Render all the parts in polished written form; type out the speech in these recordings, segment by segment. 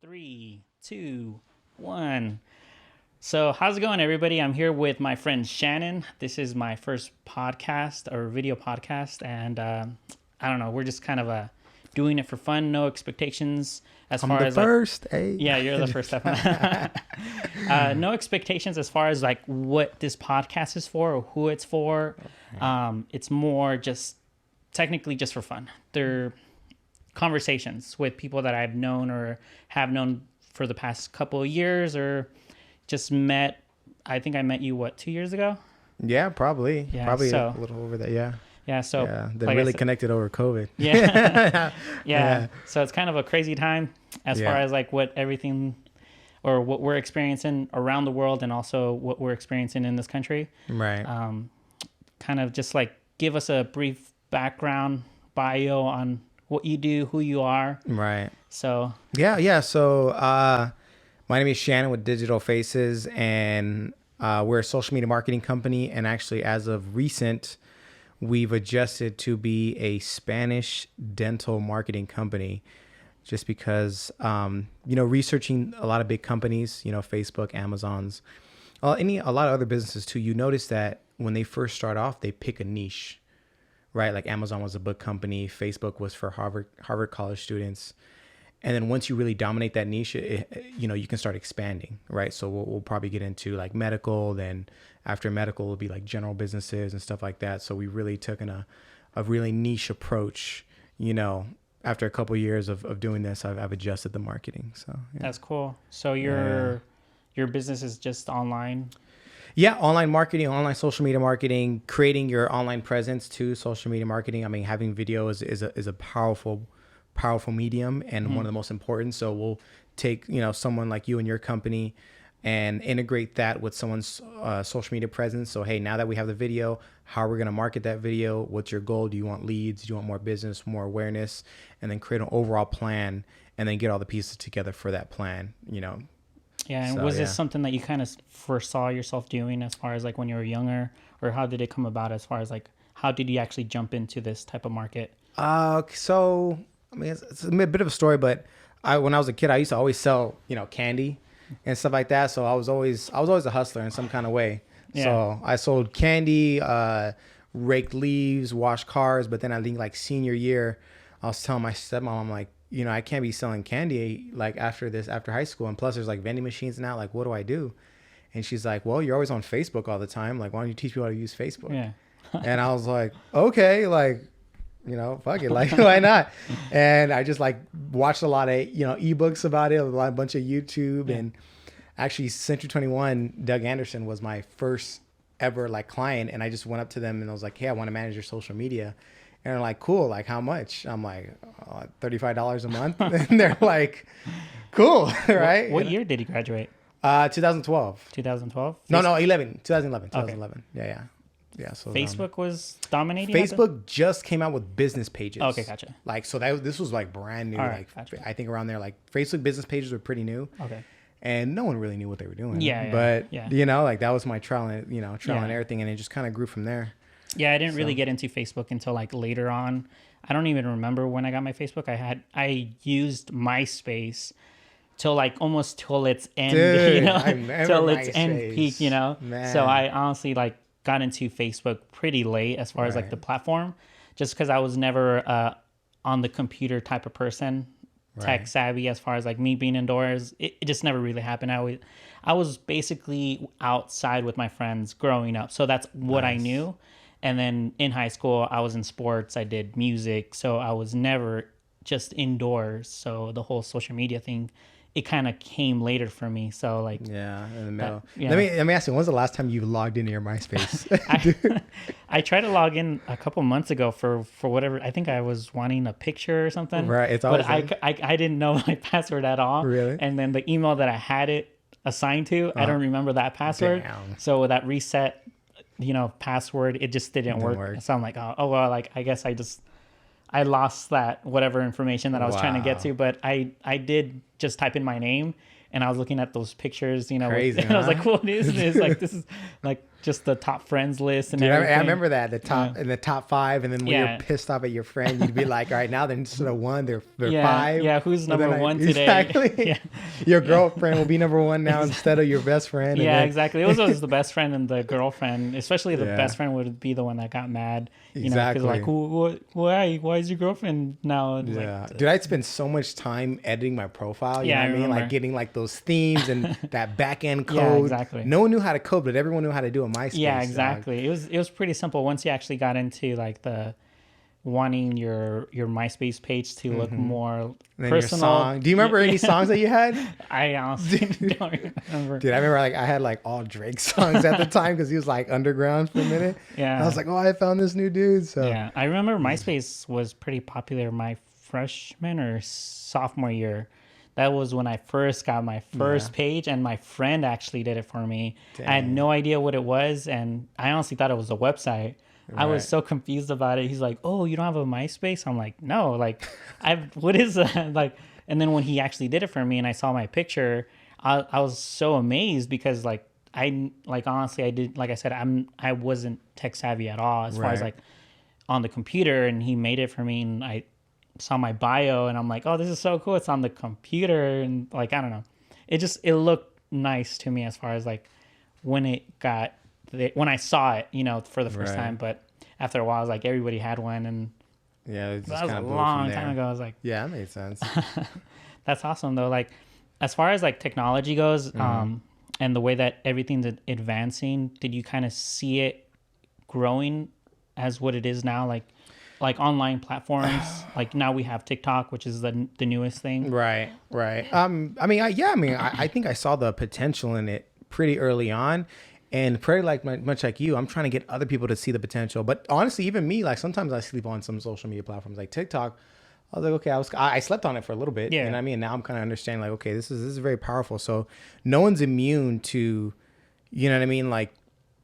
Three, two, one. So, how's it going, everybody? I'm here with my friend Shannon. This is my first podcast or video podcast, and I don't know. We're just kind of doing it for fun, no expectations as I'm far the as first. like, Hey. yeah, you're the first. No expectations as far as like what this podcast is for or who it's for. It's more just technically just for fun. They're conversations with people that I've known or have known for the past couple of years or just met. I think I met you, 2 years ago? Yeah, probably. Yeah, Probably so- a little over that. Yeah. Yeah, so Yeah. They like I really said- connected over COVID. Yeah. Yeah. yeah. So it's kind of a crazy time as far as like what everything or what we're experiencing around the world and also what we're experiencing in this country. Right. Kind of just like give us a brief background bio on what you do, who you are. Right. So Yeah. So my name is Shannon with Digital Faces, and we're a social media marketing company. And actually, as of recent, we've adjusted to be a Spanish dental marketing company, just because, researching a lot of big companies, Facebook, Amazon's, a lot of other businesses too, you notice that when they first start off, they pick a niche, right? Like Amazon was a book company. Facebook was for Harvard college students. And then once you really dominate that niche, you can start expanding, right? So we'll probably get into like medical. Then after medical, it'll be like general businesses and stuff like that. So we really took a really niche approach. After a couple of years of doing this, I've adjusted the marketing. So yeah. that's cool. So your business is just online? Yeah, online marketing, online social media marketing, creating your online presence to social media marketing. I mean, having video is a powerful medium and one of the most important. So we'll take, someone like you and your company and integrate that with someone's social media presence. So, hey, now that we have the video, how are we going to market that video? What's your goal? Do you want leads? Do you want more business, more awareness? And then create an overall plan and then get all the pieces together for that plan, Yeah, and So, was this yeah. something that you kind of foresaw yourself doing as far as like when you were younger, or how did it come about as far as like how did you actually jump into this type of market? So I mean, it's a bit of a story, but when I was a kid, I used to always sell, candy and stuff like that. So I was always a hustler in some kind of way. Yeah. So I sold candy, raked leaves, washed cars. But then I think like senior year, I was telling my stepmom, I'm like, I can't be selling candy like after high school. And plus there's like vending machines now. Like, what do I do? And she's like, well, you're always on Facebook all the time. Like, why don't you teach people how to use Facebook? Yeah. And I was like, okay, like, fuck it, like, why not? And I just like watched a lot of, ebooks about it, a bunch of YouTube. And actually Century 21, Doug Anderson was my first ever like client. And I just went up to them and I was like, hey, I want to manage your social media. And they're like, cool, like how much? I'm like, $35 a month. And they're like, cool, right? What year did you graduate? 2012. 2012? No, 2011. Yeah. Yeah. So Facebook was dominating? Facebook just came out with business pages. Okay, gotcha. Like, so this was like brand new. All right, like, gotcha. I think around there, like Facebook business pages were pretty new. Okay. And no one really knew what they were doing. Yeah, But, yeah. like that was my trial and, Yeah. and everything. And it just kind of grew from there. Yeah, I didn't really get into Facebook until like later on. I don't even remember when I got my Facebook. I used MySpace till like almost till its end, Dude, I remember till its end MySpace. peak, Man. So I honestly like got into Facebook pretty late as far as like Right. the platform, just because I was never on the computer type of person, tech Right. savvy as far as like me being indoors. It just never really happened. I was basically outside with my friends growing up, so that's what I Nice. knew. And then in high school, I was in sports. I did music, so I was never just indoors. So the whole social media thing, it kind of came later for me. So like, Yeah, in the middle. yeah. Let me ask you, when's the last time you logged into your MySpace? I tried to log in a couple months ago for whatever. I think I was wanting a picture or something. Right, it's but always I didn't know my password at all. Really? And then the email that I had it assigned to, I don't remember that password. Damn. So with that reset, password, it just didn't work. work. So I'm like, oh well, like I guess I lost that whatever information that I was trying to get Wow. to. But I did just type in my name, and I was looking at those pictures, Crazy, and I was huh? like, what is this? Like, this is like just the top friends list and Dude, everything. I remember that the top in the top 5, and then when Yeah. you're pissed off at your friend, you'd be like, all right, now they're instead of 1, they're Yeah, 5. yeah, who's But then number 1 today? Exactly. Yeah. Your girlfriend will be number 1 now instead of your best friend. Yeah, and then, exactly. It was always the best friend and the girlfriend, especially the Yeah. best friend would be the one that got mad. You Exactly. know, because like, why is your girlfriend now? And, Yeah, like, dude, I'd spend so much time editing my profile. You Yeah, know I what I mean? remember. Like getting like those themes and that back end code. Yeah, exactly. No one knew how to code, but everyone knew how to do a MySpace. yeah, dog. exactly. It was pretty simple once you actually got into like the wanting your MySpace page to look more And then personal. your song. Do you remember any songs that you had? I honestly don't remember. Dude, I remember like I had like all Drake songs at the time because he was like underground for a minute. Yeah. And I was like, oh, I found this new dude. So Yeah, I remember MySpace was pretty popular my freshman or sophomore year. That was when I first got my first page, and my friend actually did it for me. I had Dang. no idea what it was, and I honestly thought it was a website. I was Right. so confused about it. He's like, "Oh, you don't have a MySpace?" I'm like, "No, like, what is that?" Like, and then when he actually did it for me, and I saw my picture, I was so amazed because honestly, I did, like I said, I wasn't tech savvy at all as far as Right. like on the computer, and he made it for me, and I saw my bio, and I'm like, "Oh, this is so cool! It's on the computer," and like I don't know, it looked nice to me as far as like when when I saw it, for the first Right. time. But after a while, I was like, everybody had one, and yeah, it just that was a kind of blew long from there. time ago. I was like, Yeah, that made sense. that's awesome though. Like as far as like technology goes, and the way that everything's advancing, did you kind of see it growing as what it is now? Like online platforms, like now we have TikTok, which is the newest thing. Right, right. I think I saw the potential in it pretty early on, and pretty much like you, I'm trying to get other people to see the potential. But honestly, even me, like sometimes I sleep on some social media platforms like TikTok. I was like, okay, I slept on it for a little bit, Yeah. you know what I mean? Now I'm kind of understanding like, okay, this is very powerful. So no one's immune to, you know what I mean? Like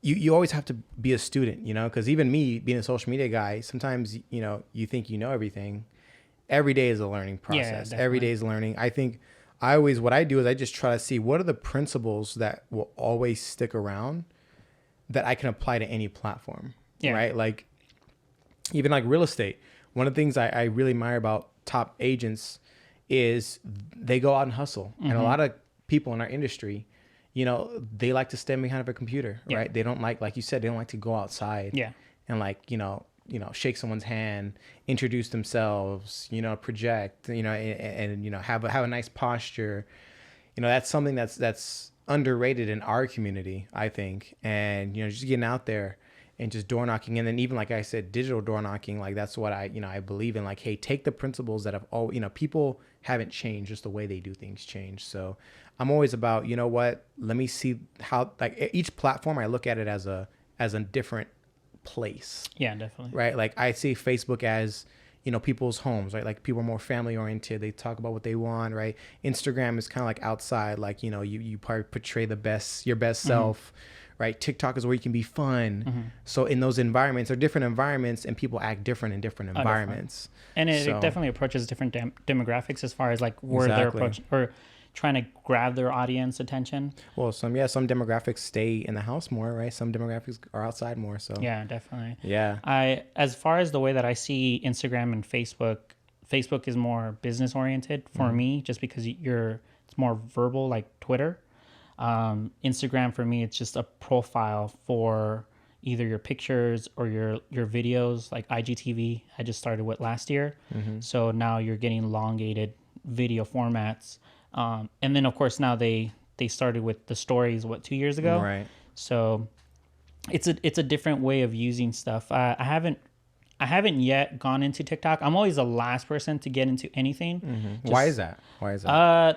you always have to be a student, because even me being a social media guy, sometimes, you think you know everything. Every day is a learning process. definitely. Every day is learning. I think what I do is I just try to see what are the principles that will always stick around that I can apply to any platform. Yeah. Right. Like even like real estate. One of the things I really admire about top agents is they go out and hustle. And a lot of people in our industry, they like to stand behind a computer, Yeah. right? They don't like you said, they don't like to go outside Yeah. and like, shake someone's hand, introduce themselves, project, and have a nice posture. That's something that's underrated in our community, I think. And, just getting out there and just door knocking. And then even like I said, digital door knocking, like that's what I believe in. Like, hey, take the principles that have all, people haven't changed, just the way they do things change. So I'm always about, let me see how, like each platform, I look at it as a different place. Yeah, definitely. Right. Like I see Facebook as, people's homes, right? Like people are more family oriented. They talk about what they want, right? Instagram is kind of like outside, like, you probably portray your best self, right? TikTok is where you can be fun. So in those environments, they're different environments and people act different in different environments. And it So- definitely approaches different demographics as far as like where they're Exactly. approaching or trying to grab their audience attention. Well, some demographics stay in the house more, right? Some demographics are outside more. So Yeah, definitely. yeah. As far as the way that I see Instagram and Facebook is more business oriented for me, just because it's more verbal, like Twitter. Instagram for me, it's just a profile for either your pictures or your videos, like IGTV. I just started with last year, so now you're getting elongated video formats, and then of course now they started with the stories 2 years ago, Right. so it's a different way of using stuff. I haven't yet gone into TikTok. I'm always the last person to get into anything. Why is that?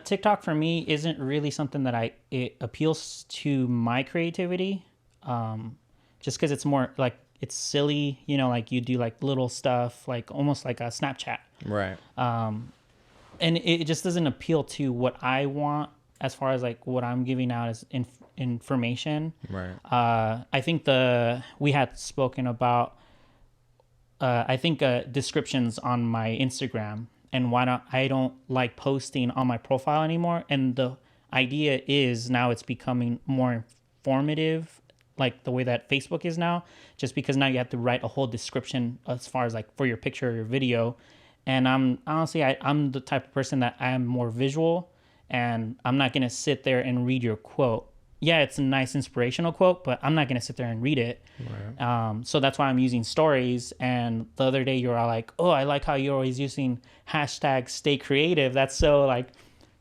TikTok for me isn't really something that it appeals to my creativity. Just because it's more like it's silly, like you do like little stuff, like almost like a Snapchat. Right. And it just doesn't appeal to what I want as far as like what I'm giving out as information. Right. I think we had spoken about, I think descriptions on my Instagram and I don't like posting on my profile anymore. And the idea is now it's becoming more informative like the way that Facebook is now, just because now you have to write a whole description as far as like for your picture or your video. And I'm honestly, I'm the type of person that I am more visual, and I'm not going to sit there and read your quote. Yeah, it's a nice inspirational quote, but I'm not going to sit there and read it. Right. So that's why I'm using stories. And the other day you were all like, oh, I like how you're always using hashtag stay creative. That's so like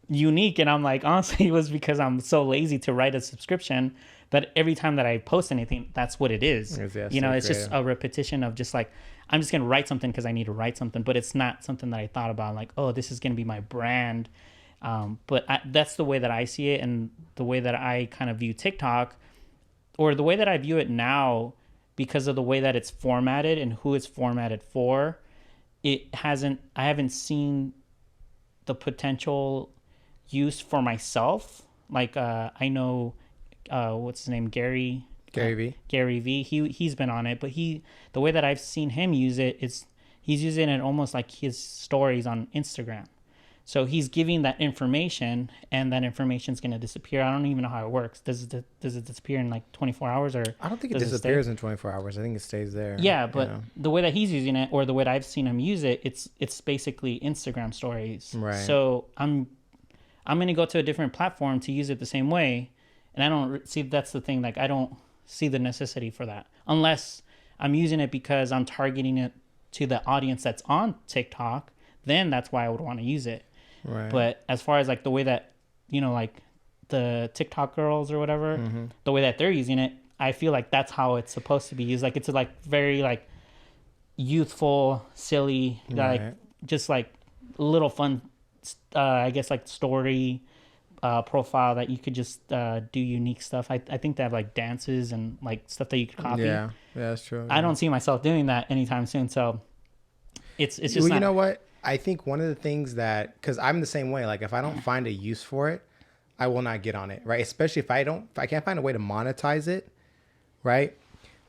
unique. And I'm like, honestly, it was because I'm so lazy to write a subscription that every time that I post anything, that's what it is. You know, it's just a repetition of just like, I'm just going to write something because I need to write something, but it's not something that I thought about like, oh, this is going to be my brand. But that's the way that I see it, and the way that I kind of view TikTok, or the way that I view it now, because of the way that it's formatted and who it's formatted for. I haven't seen the potential use for myself. Like, I know, what's his name? Gary V. He's been on it, but the way that I've seen him use it is he's using it almost like his stories on Instagram. So he's giving that information, and that information is going to disappear. I don't even know how it works. Does it disappear in like 24 hours, or I don't think it disappears in 24 hours. I think it stays there. Yeah, but the way that he's using it, or the way that I've seen him use it, it's basically Instagram stories. Right. So I'm going to go to a different platform to use it the same way, and I don't see, that's the thing. Like, I don't see the necessity for that unless I'm using it because I'm targeting it to the audience that's on TikTok. Then that's why I would want to use it. Right. But as far as like the way that, you know, like the TikTok girls or whatever, the way that they're using it, I feel like that's how it's supposed to be used. Like, it's like very like youthful, silly, like just like little fun, I guess like story profile that you could just do unique stuff. I think they have like dances and like stuff that you could copy. Yeah, that's true. I don't see myself doing that anytime soon. So it's just you know what? I think one of the things that, because I'm the same way, like if I don't find a use for it, I will not get on it, right? Especially if I can't find a way to monetize it, right?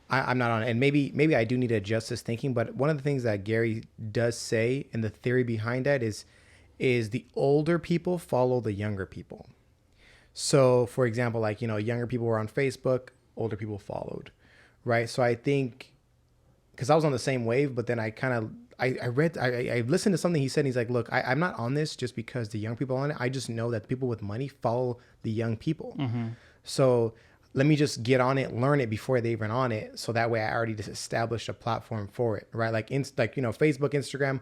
I'm not on it. And maybe I do need to adjust this thinking, but one of the things that Gary does say, and the theory behind that is the older people follow the younger people. So for example, like, you know, younger people were on Facebook, older people followed, right? So I think, because I was on the same wave, but then I kind of, I listened to something he said, and he's like, look, I'm not on this just because the young people are on it. I just know that people with money follow the young people. So let me just get on it, learn it before they even on it. So that way I already just established a platform for it, right? Like, like, you know, Facebook, Instagram,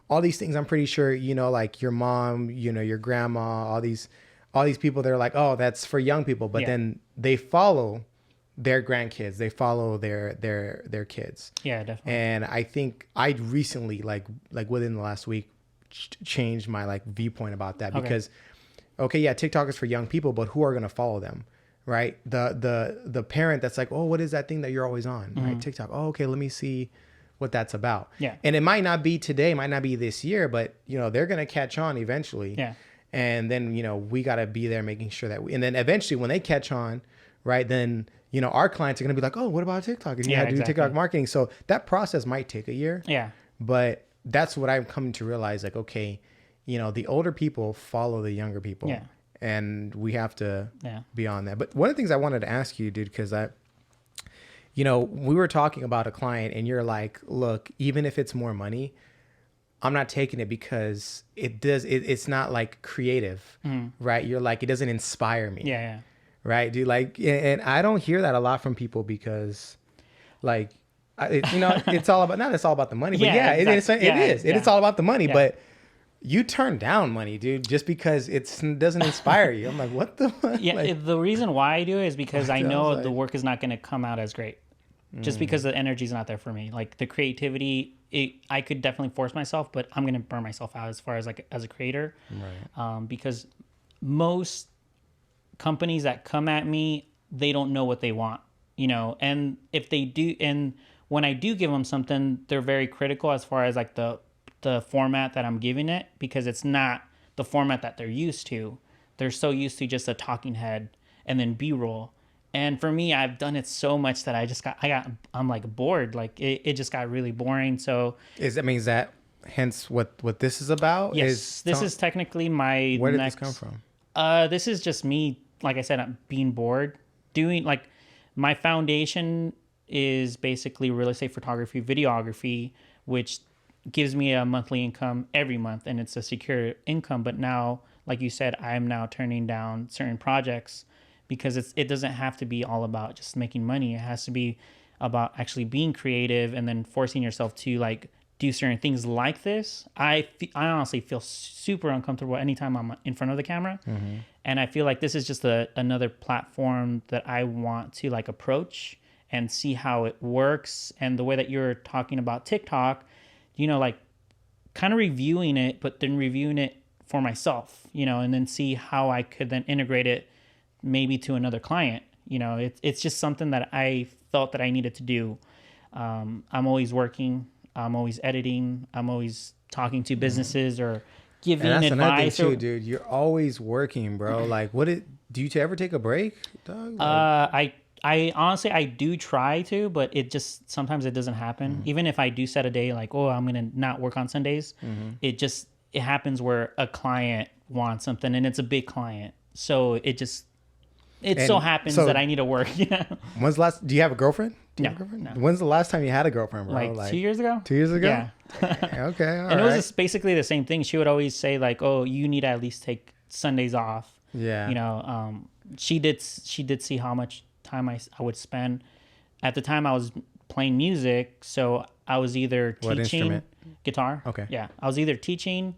all these things, I'm pretty sure, you know, like your mom, you know, your grandma, all these people, they're like, oh, that's for young people. But then they follow their grandkids, they follow their kids. Yeah, definitely. And I think I recently, like within the last week, changed my like viewpoint about that, because yeah, TikTok is for young people, but who are going to follow them, right? The parent that's like, oh, what is that thing that you're always on, right? TikTok. Oh, okay, let me see what that's about. Yeah. And it might not be today, might not be this year, but you know, they're going to catch on eventually. Yeah. And then, you know, we got to be there making sure that and then eventually when they catch on, right, then, you know, our clients are going to be like, oh, what about TikTok? And you have to do TikTok marketing. So that process might take a year. Yeah. But that's what I'm coming to realize. Like, okay, you know, the older people follow the younger people. Yeah. And we have to be on that. But one of the things I wanted to ask you, dude, because you know, we were talking about a client and you're like, look, even if it's more money, I'm not taking it because it's not like creative, right? You're like, it doesn't inspire me. Yeah. Right, dude. Like, and I don't hear that a lot from people because, like, you know, it's all about, not it's all about the money, but it is. It's all about the money, but you turn down money, dude, just because it doesn't inspire you. I'm like, what the? Yeah, like, the reason why I do it is because I know the work is not going to come out as great, just because the energy is not there for me. Like the creativity, I could definitely force myself, but I'm going to burn myself out as far as like as a creator, right? Because most companies that come at me, they don't know what they want, you know, and if they do, and when I do give them something, they're very critical as far as like the format that I'm giving it, because it's not the format that they're used to. They're so used to just a talking head and then B-roll. And for me, I've done it so much that I'm like bored. Like it just got really boring. So is that hence what this is about? Yes, this is technically my Where did this come from? This is just me, like I said, I'm being bored. Doing like my foundation is basically real estate photography, videography, which gives me a monthly income every month, and it's a secure income. But now, like you said, I'm now turning down certain projects because it doesn't have to be all about just making money. It has to be about actually being creative and then forcing yourself to like do certain things like this. I honestly feel super uncomfortable anytime I'm in front of the camera. And I feel like this is just another platform that I want to like approach and see how it works. And the way that you're talking about TikTok, you know, like kind of reviewing it, but then reviewing it for myself, you know, and then see how I could then integrate it maybe to another client. You know, it's just something that I felt that I needed to do. I'm always working. I'm always editing. I'm always talking to businesses or giving and that's advice. Another thing too, dude. You're always working, bro. Like, do you ever take a break, dog? Like, I honestly, I do try to, but it just, sometimes it doesn't happen. Even if I do set a day like, oh, I'm going to not work on Sundays, it happens where a client wants something and it's a big client. So it so happens that I need to work. You know? Do you have a girlfriend? No. When's the last time you had a girlfriend, bro? Like 2 years ago? 2 years ago? Yeah. Okay. And it was just basically the same thing. She would always say like, oh, you need to at least take Sundays off. Yeah. You know, she did see how much time I would spend. At the time I was playing music, so I was either What teaching instrument? Guitar. Okay. Yeah. I was either teaching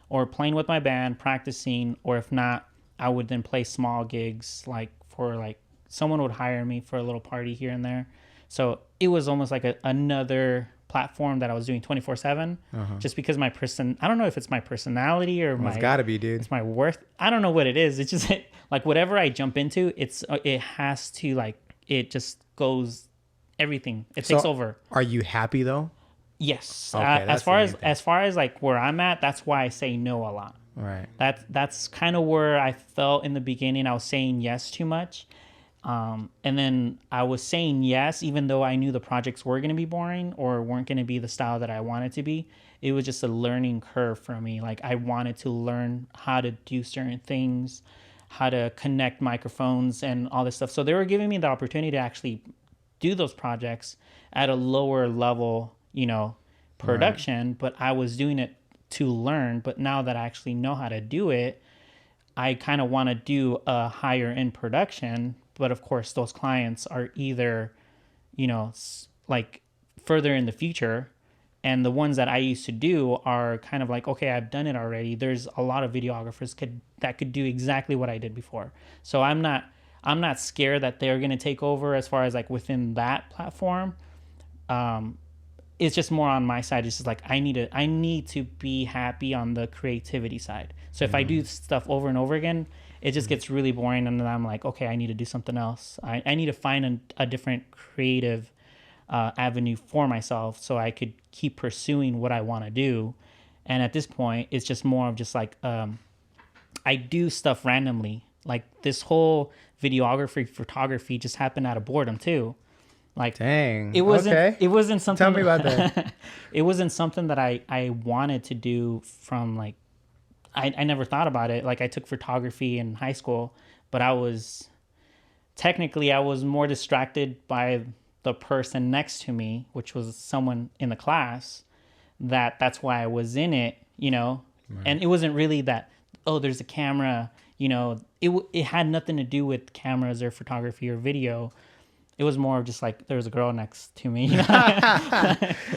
or playing with my band, practicing, or if not, I would then play small gigs like for like someone would hire me for a little party here and there. So it was almost like another platform that I was doing 24/7 just because I don't know if it's my personality or It's gotta be, dude. it's my worth. I don't know what it is. It's just like whatever I jump into, it has to like, it just goes everything. It takes over. Are you happy though? Yes. Okay, as far as like where I'm at, that's why I say no a lot. Right. That's kind of where I felt in the beginning. I was saying yes too much. And then I was saying yes, even though I knew the projects were going to be boring or weren't going to be the style that I wanted to be. It was just a learning curve for me. Like I wanted to learn how to do certain things, how to connect microphones and all this stuff. So they were giving me the opportunity to actually do those projects at a lower level, you know, production, right. But I was doing it to learn. But now that I actually know how to do it, I kind of want to do a higher end production. But of course, those clients are either, you know, like further in the future. And the ones that I used to do are kind of like, okay, I've done it already. There's a lot of videographers that could do exactly what I did before. So I'm not scared that they're going to take over as far as like within that platform. It's just more on my side. It's just like I need to be happy on the creativity side. So if I do stuff over and over again, it just gets really boring, and then I'm like, okay, I need to do something else. I need to find a different creative avenue for myself so I could keep pursuing what I want to do. And at this point, it's just more of just like I do stuff randomly. Like this whole videography, photography just happened out of boredom too. Like, dang, it wasn't. Okay. It wasn't something. Tell me about that. It wasn't something that I wanted to do from like. I never thought about it. Like I took photography in high school, but I was more distracted by the person next to me, which was someone in the class. That's why I was in it, you know. Right. And it wasn't really that. Oh, there's a camera. You know, it had nothing to do with cameras or photography or video. It was more of just like there was a girl next to me. You know?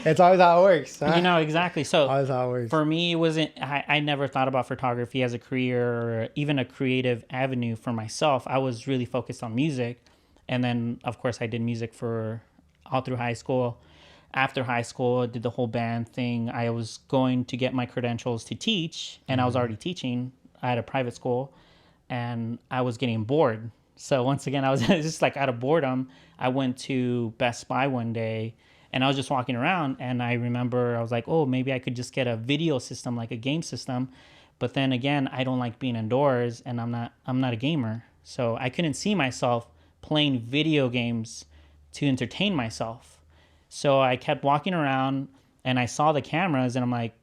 It's always how it works. Huh? You know, exactly. So always how it works. For me, it wasn't. I never thought about photography as a career or even a creative avenue for myself. I was really focused on music, and then of course I did music for all through high school. After high school, I did the whole band thing. I was going to get my credentials to teach, and I was already teaching at a private school, and I was getting bored. So once again, I was just like out of boredom. I went to Best Buy one day and I was just walking around, and I remember I was like, oh, maybe I could just get a video system, like a game system. But then again, I don't like being indoors, and I'm not a gamer. So I couldn't see myself playing video games to entertain myself. So I kept walking around and I saw the cameras, and I'm like,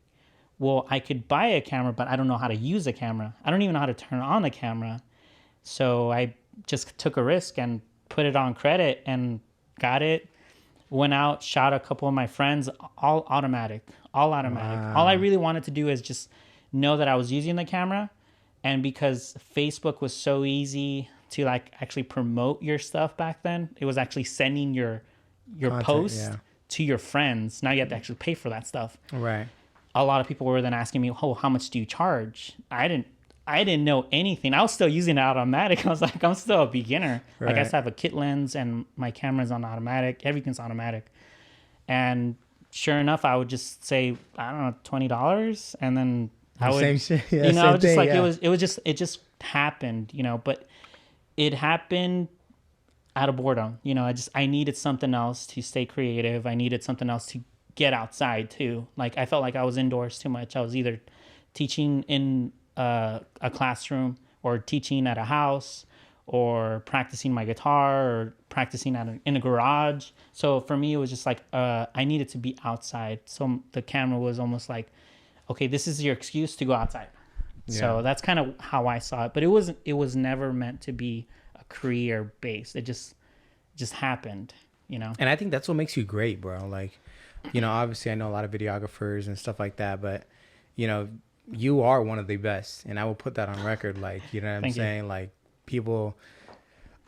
well, I could buy a camera, but I don't know how to use a camera. I don't even know how to turn on the camera. So I just took a risk and put it on credit and got it. Went out, shot a couple of my friends, all automatic. Wow. All I really wanted to do is just know that I was using the camera, and because Facebook was so easy to like actually promote your stuff back then, it was actually sending your Content, post yeah. to your friends. Now you have to actually pay for that stuff. Right. A lot of people were then asking me, "Oh, how much do you charge?" I didn't know anything. I was still using it automatic. I was like, I'm still a beginner. Right. Like I still have a kit lens and my camera's on automatic. Everything's automatic. And sure enough, I would just say, I don't know, $20. And then I would, Same shit. Yeah, you know, same just thing, like, yeah. it just happened, you know, but it happened out of boredom. You know, I needed something else to stay creative. I needed something else to get outside too. Like I felt like I was indoors too much. I was either teaching in a classroom or teaching at a house or practicing my guitar or practicing in a garage. So for me, it was just like I needed to be outside. So the camera was almost like, okay, this is your excuse to go outside. Yeah. So that's kind of how I saw it. But it was never meant to be a career base. It just happened, you know. And I think that's what makes you great, bro. Like, you know, obviously I know a lot of videographers and stuff like that, but you know, you are one of the best, and I will put that on record. Like, you know what I'm Thank you. saying? Like, people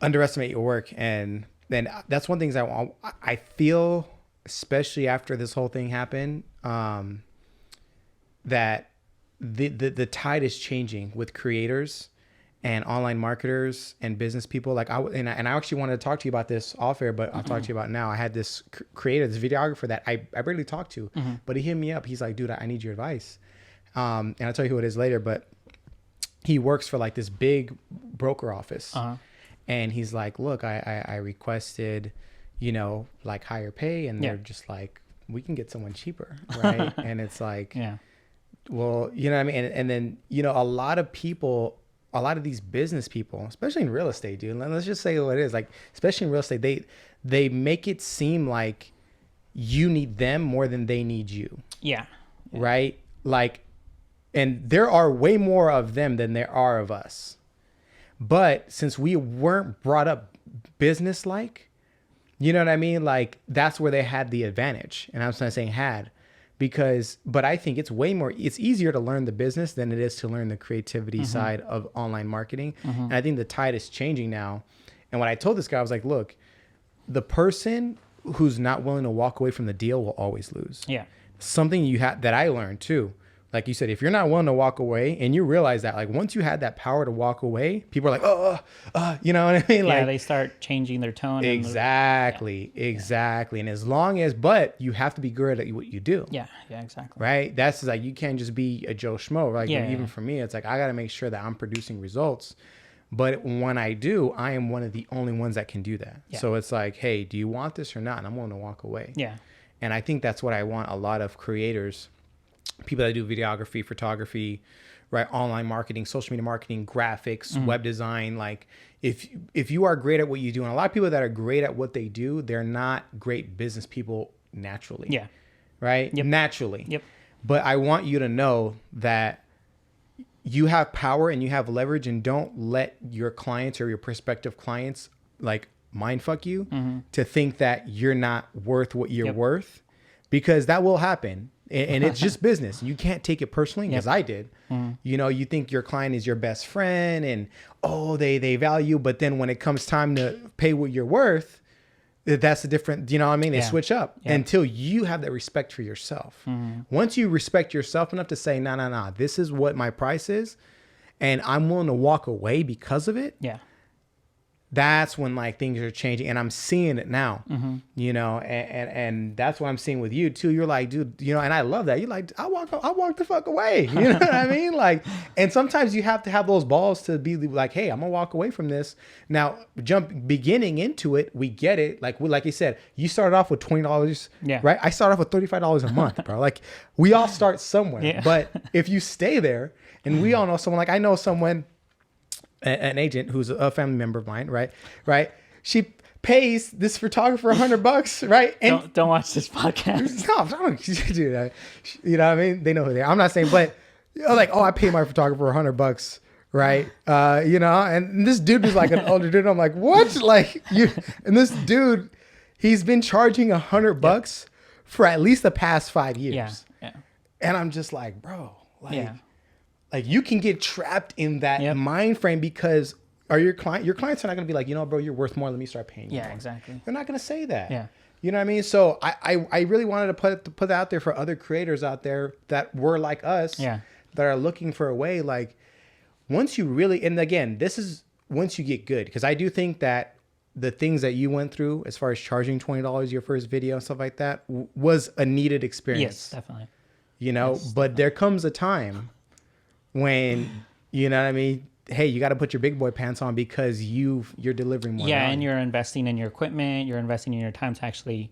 underestimate your work, and then that's one thing I feel, especially after this whole thing happened, that the tide is changing with creators and online marketers and business people. Like I actually wanted to talk to you about this off air, but I'll talk to you about it now. I had this creator, this videographer that I barely talked to, but he hit me up. He's like, dude, I need your advice. And I'll tell you who it is later, but he works for like this big broker office. And he's like, look, I requested, you know, like higher pay, and they're just like, we can get someone cheaper. Right. And it's like, well, you know what I mean? And then, you know, a lot of these business people, especially in real estate, dude, let's just say what it is, like, especially in real estate, they make it seem like you need them more than they need you. Yeah. Right. Like, and there are way more of them than there are of us. But since we weren't brought up business-like, you know what I mean? Like, that's where they had the advantage. And I'm not saying had, but I think it's easier to learn the business than it is to learn the creativity side of online marketing. And I think the tide is changing now. And when I told this guy, I was like, look, the person who's not willing to walk away from the deal will always lose. Yeah. Something that I learned too. Like you said, if you're not willing to walk away, and you realize that, like, once you had that power to walk away, people are like, you know what I mean? Like, they start changing their tone. Exactly. And as long as, but you have to be good at what you do. Yeah, exactly. Right? That's like, you can't just be a Joe Schmo. Like, even for me, it's like, I got to make sure that I'm producing results. But when I do, I am one of the only ones that can do that. Yeah. So it's like, hey, do you want this or not? And I'm willing to walk away. Yeah. And I think that's what I want a lot of creators, people that do videography, photography, right, online marketing, social media marketing, graphics, web design. Like, if you are great at what you do, and a lot of people that are great at what they do, they're not great business people naturally. Yeah. Right? Yep. Naturally. Yep. But I want you to know that you have power and you have leverage, and don't let your clients or your prospective clients like mind fuck you to think that you're not worth what you're worth, because that will happen. And it's just business. You can't take it personally, because I did. You know, you think your client is your best friend, and they value, but then when it comes time to pay what you're worth, that's a different, you know what I mean? They switch up until you have that respect for yourself. Once you respect yourself enough to say, no, this is what my price is, and I'm willing to walk away because of it. Yeah. That's when like things are changing, and I'm seeing it now, you know, and that's what I'm seeing with you too. You're like, dude, you know, and I love that. You're like, I walk the fuck away. You know what I mean? Like, and sometimes you have to have those balls to be like, hey, I'm gonna walk away from this. Now, beginning into it, we get it. Like you said, you started off with $20, right? I started off with $35 a month, bro. Like, we all start somewhere, but if you stay there, and we all know someone, like I know someone, an agent who's a family member of mine, right? She pays this photographer $100, right? And don't watch this podcast. No, don't do that. You know what I mean? They know who they are. I'm not saying, but like, I pay my photographer $100, right? And this dude was like an older dude. I'm like, what? Like you? And this dude, he's been charging $100 for at least the past 5 years. Yeah. And I'm just like, bro, Yeah. like you can get trapped in that mind frame because your clients are not going to be like, bro, you're worth more. Let me start paying you. Yeah, more. exactly. They're not going to say that. Yeah. You know what I mean? So I really wanted to put that out there for other creators out there that were like us, that are looking for a way. Like once you really, and again, this is once you get good, because I do think that the things that you went through as far as charging $20 your first video and stuff like that was a needed experience. Yes, definitely. But there comes a time when, you know what I mean? Hey, you got to put your big boy pants on because you're delivering more. Yeah, and you're investing in your equipment. You're investing in your time to actually,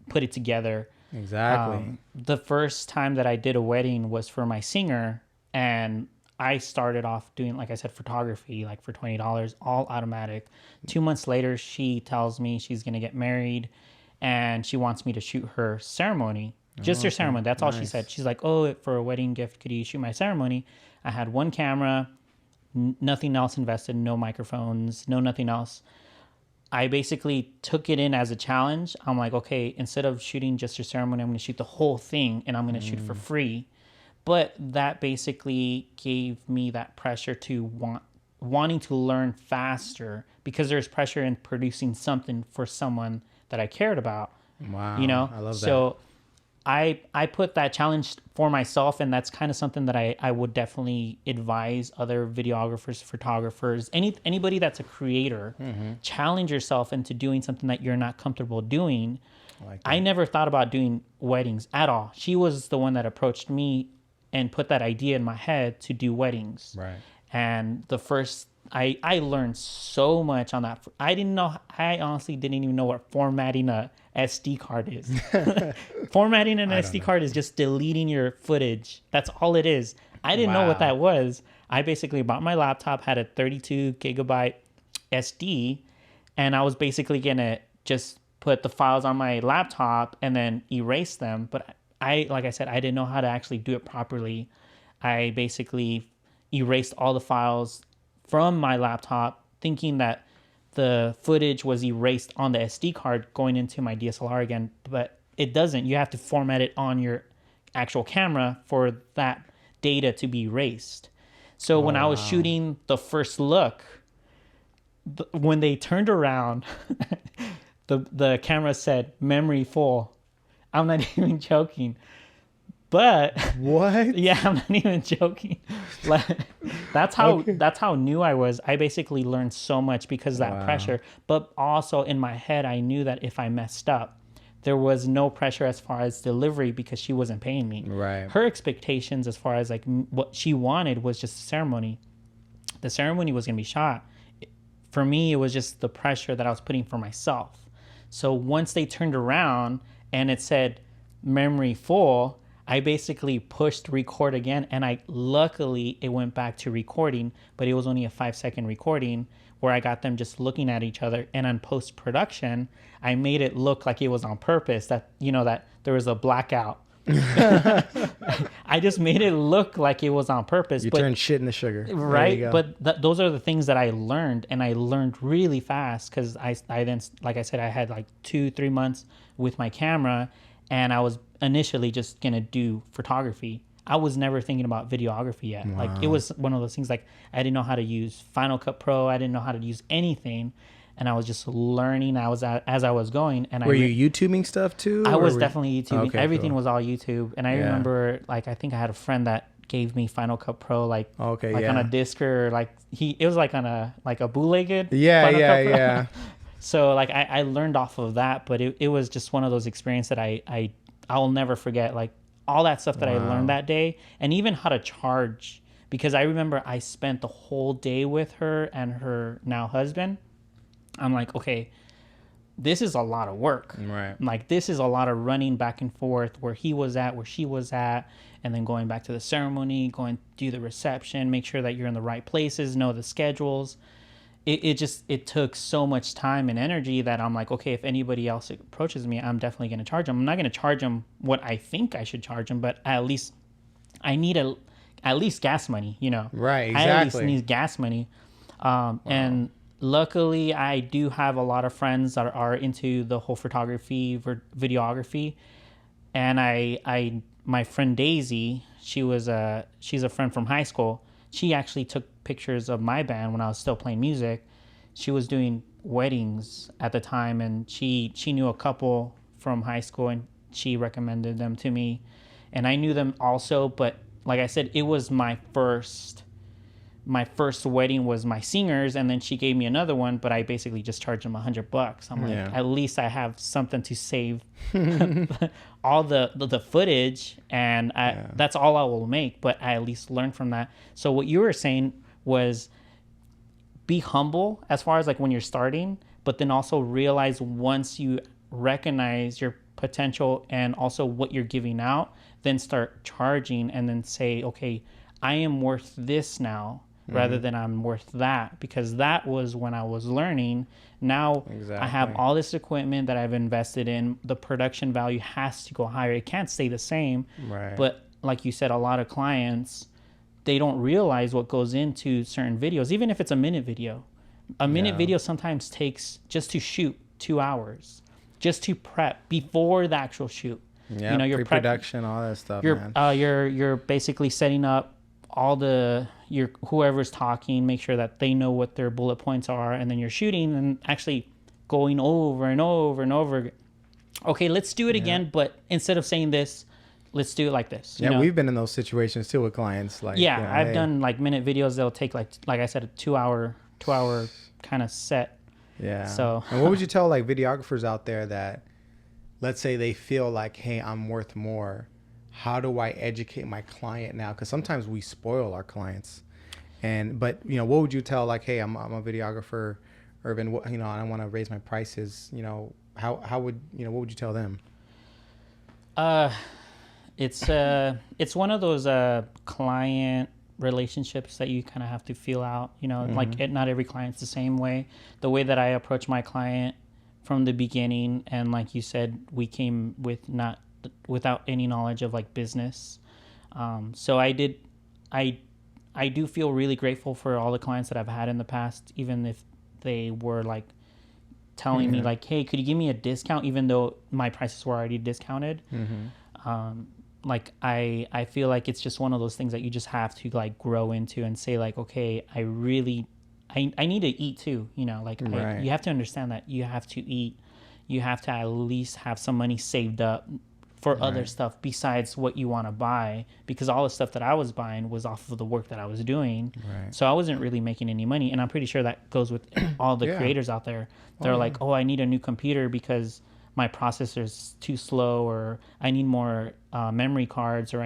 put it together. Exactly. The first time that I did a wedding was for my singer, and I started off doing, like I said, photography, like for $20, all automatic. 2 months later, she tells me she's going to get married, and she wants me to shoot her ceremony. Just her ceremony. That's all she said. She's like, oh, for a wedding gift, could you shoot my ceremony? I had one camera, nothing else invested, no microphones, no nothing else. I basically took it in as a challenge. I'm like, okay, instead of shooting just your ceremony, I'm going to shoot the whole thing, and I'm going to shoot for free. But that basically gave me that pressure to wanting to learn faster, because there's pressure in producing something for someone that I cared about. Wow. I love that. So I put that challenge for myself, and that's kind of something that I would definitely advise other videographers, photographers, anybody that's a creator. Challenge yourself into doing something that you're not comfortable doing. I never thought about doing weddings at all. She was the one that approached me and put that idea in my head to do weddings. Right. And I learned so much on that. I honestly didn't even know what formatting a SD card is. Formatting an SD card is just deleting your footage. That's all it is. I didn't know what that was. I basically bought my laptop, had a 32 gigabyte SD, and I was basically going to just put the files on my laptop and then erase them. But like I said, I didn't know how to actually do it properly. I basically erased all the files from my laptop, thinking that the footage was erased on the SD card going into my DSLR again, but it doesn't. You have to format it on your actual camera for that data to be erased. So when I was shooting the first look, when they turned around, the camera said memory full. I'm not even joking. But what? Yeah, I'm not even joking. That's how new I was. I basically learned so much because of that pressure. But also in my head, I knew that if I messed up, there was no pressure as far as delivery because she wasn't paying me. Right. Her expectations as far as like what she wanted was just a ceremony. The ceremony was going to be shot. For me, it was just the pressure that I was putting for myself. So once they turned around and it said memory full, I basically pushed record again, and luckily it went back to recording, but it was only a 5-second recording where I got them just looking at each other. And on post-production, I made it look like it was on purpose, that that there was a blackout. I just made it look like it was on purpose. You turned shit into sugar. Right? But those are the things that I learned, and I learned really fast because I then, like I said, I had like 2-3 months with my camera, and I was initially just going to do photography. I was never thinking about videography yet. Wow. Like it was one of those things, like I didn't know how to use Final Cut Pro. I didn't know how to use anything. And I was just learning as I was going. And were you YouTubing stuff too? I was definitely YouTubing. Okay, everything cool. was all YouTube. And I remember, like, I think I had a friend that gave me Final Cut Pro, on a disc, or it was like on a bootlegged. Yeah. So like I learned off of that, but it was just one of those experiences that I'll never forget. Like all that stuff that I learned that day, and even how to charge, because I remember I spent the whole day with her and her now husband. I'm like, okay, this is a lot of work. Right. Like this is a lot of running back and forth where he was at, where she was at, and then going back to the ceremony, going to do the reception, make sure that you're in the right places, know the schedules. It took so much time and energy that I'm like, okay, if anybody else approaches me, I'm definitely going to charge them. I'm not going to charge them what I think I should charge them, but at least I need at least gas money, Right, I at least exactly. need gas money. And luckily I do have a lot of friends that are into the whole photography, videography. And my friend Daisy, she's a friend from high school. She actually took pictures of my band when I was still playing music. She was doing weddings at the time, and she knew a couple from high school, and she recommended them to me. And I knew them also, but like I said, it was my first wedding was my singer's, and then she gave me another one, but I basically just charged them $100. I'm like, at least I have something to save all the footage, and that's all I will make, but I at least learn from that. So what you were saying was be humble as far as like when you're starting, but then also realize once you recognize your potential and also what you're giving out, then start charging, and then say, okay, I am worth this now, rather than I'm worth that, because that was when I was learning. Now I have all this equipment that I've invested in. The production value has to go higher. It can't stay the same. Right. But like you said, a lot of clients, they don't realize what goes into certain videos, even if it's a minute video. A minute video sometimes takes, just to shoot, 2 hours, just to prep before the actual shoot. Yeah, your pre-production, all that stuff. You're basically setting up all your whoever's talking, make sure that they know what their bullet points are, and then you're shooting and actually going over and over and over. Okay, let's do it again, but instead of saying this, let's do it like this. Yeah, we've been in those situations too with clients. Like, I've done like minute videos. They'll take like I said, a 2 hour kind of set. Yeah. So, and what would you tell like videographers out there that, let's say they feel like, hey, I'm worth more. How do I educate my client now? Because sometimes we spoil our clients. But what would you tell, like, hey, I'm a videographer, Irvin, and I want to raise my prices. How would, what would you tell them? It's one of those client relationships that you kind of have to feel out, like not every client's the same way. The way that I approach my client from the beginning, and like you said, we came without any knowledge of like business. So I do feel really grateful for all the clients that I've had in the past, even if they were like telling me like, hey, could you give me a discount, even though my prices were already discounted. Like I feel like it's just one of those things that you just have to like grow into and say like, okay, I need to eat too, like you have to understand that you have to eat. You have to at least have some money saved up for other stuff besides what you want to buy, because all the stuff that I was buying was off of the work that I was doing. So I wasn't really making any money. And I'm pretty sure that goes with all the creators out there. They're like, oh, I need a new computer because my processor's too slow, or I need more memory cards, or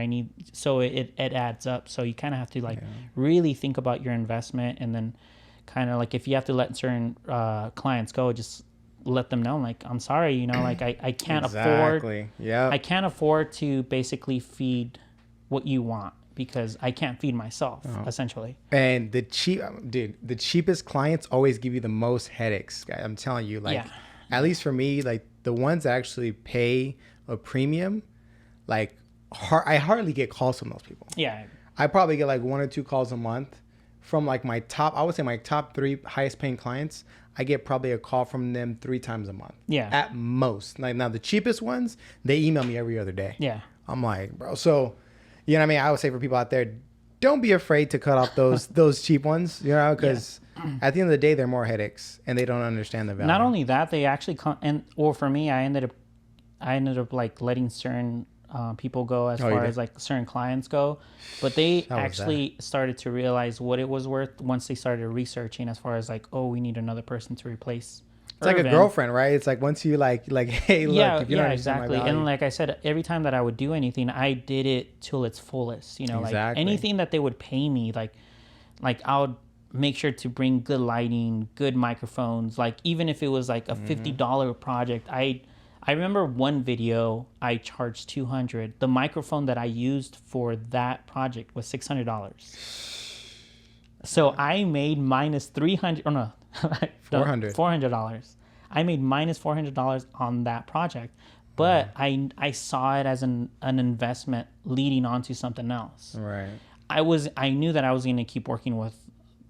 so it adds up. So you kind of have to like really think about your investment, and then kind of like if you have to let certain clients go, just let them know like, I'm sorry, like I can't afford I can't afford to basically feed what you want, because I can't feed myself essentially. And the cheapest clients always give you the most headaches, guys. I'm telling you, like at least for me, like the ones that actually pay a premium, like I hardly get calls from those people. I probably get like 1 or 2 calls a month from like my top 3 highest paying clients. I get probably a call from them 3 times a month. At most. Like now the cheapest ones, they email me every other day. I'm like, bro. So, you know what I mean? I would say for people out there, don't be afraid to cut off those cheap ones, because at the end of the day, they're more headaches and they don't understand the value. Not only that, they actually or for me, I ended up like letting certain people go as far as like certain clients go, but they actually started to realize what it was worth once they started researching, as far as like, oh, we need another person to replace. It's Irvin. Like a girlfriend, right? It's like once you like, hey, look, if you don't understand exactly. my value. And like I said, every time that I would do anything, I did it till its fullest. Like anything that they would pay me, like I would make sure to bring good lighting, good microphones. Like even if it was like a $50 project, I remember one video I charged $200. The microphone that I used for that project was $600. So I made minus $300. Or no, $400. I made minus $400 on that project, but I saw it as an investment leading on to something else. I knew that I was going to keep working with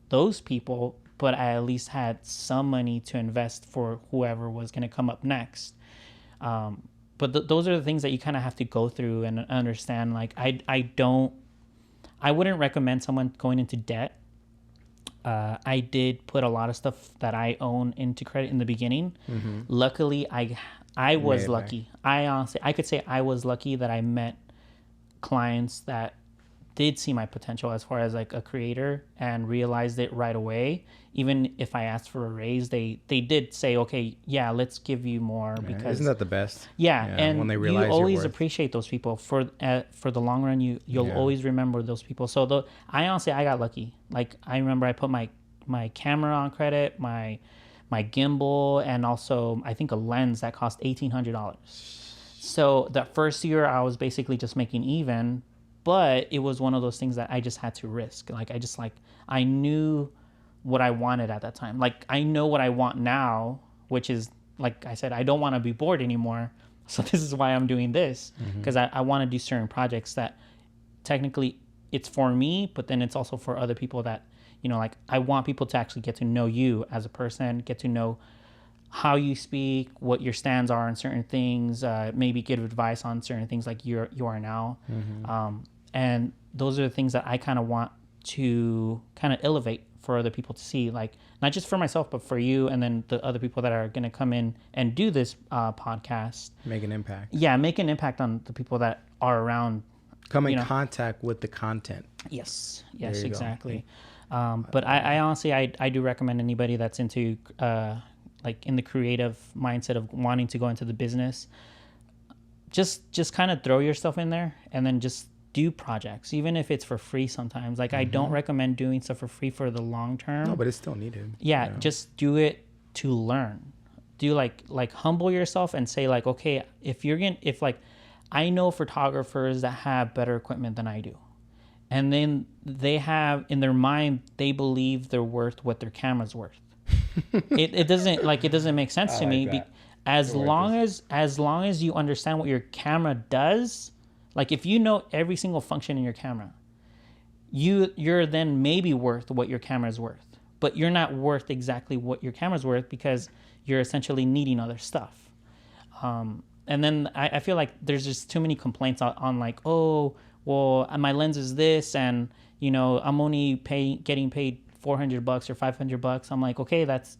those people, but I at least had some money to invest for whoever was going to come up next. But those are the things that you kind of have to go through and understand. Like, I wouldn't recommend someone going into debt. I did put a lot of stuff that I own into credit in the beginning. Mm-hmm. Luckily, I was lucky. I could say I was lucky that I met clients that did see my potential as far as like a creator and realized it right away. Even if I asked for a raise, they did say, okay, yeah, let's give you more. Because isn't that the best? Yeah, and when they realize you always appreciate those people for the long run. You'll always remember those people. So I honestly got lucky. Like, I remember I put my camera on credit, my gimbal, and also I think a lens that cost $1,800. So that first year I was basically just making even. But it was one of those things that I just had to risk. Like, I knew what I wanted at that time. Like, I know what I want now, which is, like I said, I don't want to be bored anymore. So this is why I'm doing this, because I want to do certain projects that technically it's for me, but then it's also for other people that, like, I want people to actually get to know you as a person, get to know how you speak, what your stands are on certain things, maybe give advice on certain things like you are now. And those are the things that I kind of want to kind of elevate for other people to see, like, not just for myself, but for you and then the other people that are going to come in and do this podcast. Make an impact. Yeah, make an impact on the people that are around. Come in contact with the content. Yes, exactly. But I honestly, I do recommend anybody that's into like in the creative mindset of wanting to go into the business, just kind of throw yourself in there and then just do projects, even if it's for free sometimes. Like, I don't recommend doing stuff for free for the long term. No, but it's still needed. Yeah, just do it to learn. Do like humble yourself and say, like, okay, if I know photographers that have better equipment than I do, and then they have in their mind, they believe they're worth what their camera's worth. it doesn't make sense to me. As long as you understand what your camera does, like, if you know every single function in your camera, you're then maybe worth what your camera is worth, but you're not worth exactly what your camera's worth because you're essentially needing other stuff. And then I feel like there's just too many complaints on like, oh, well, my lens is this, and I'm only getting paid $400 or $500. I'm like, okay, that's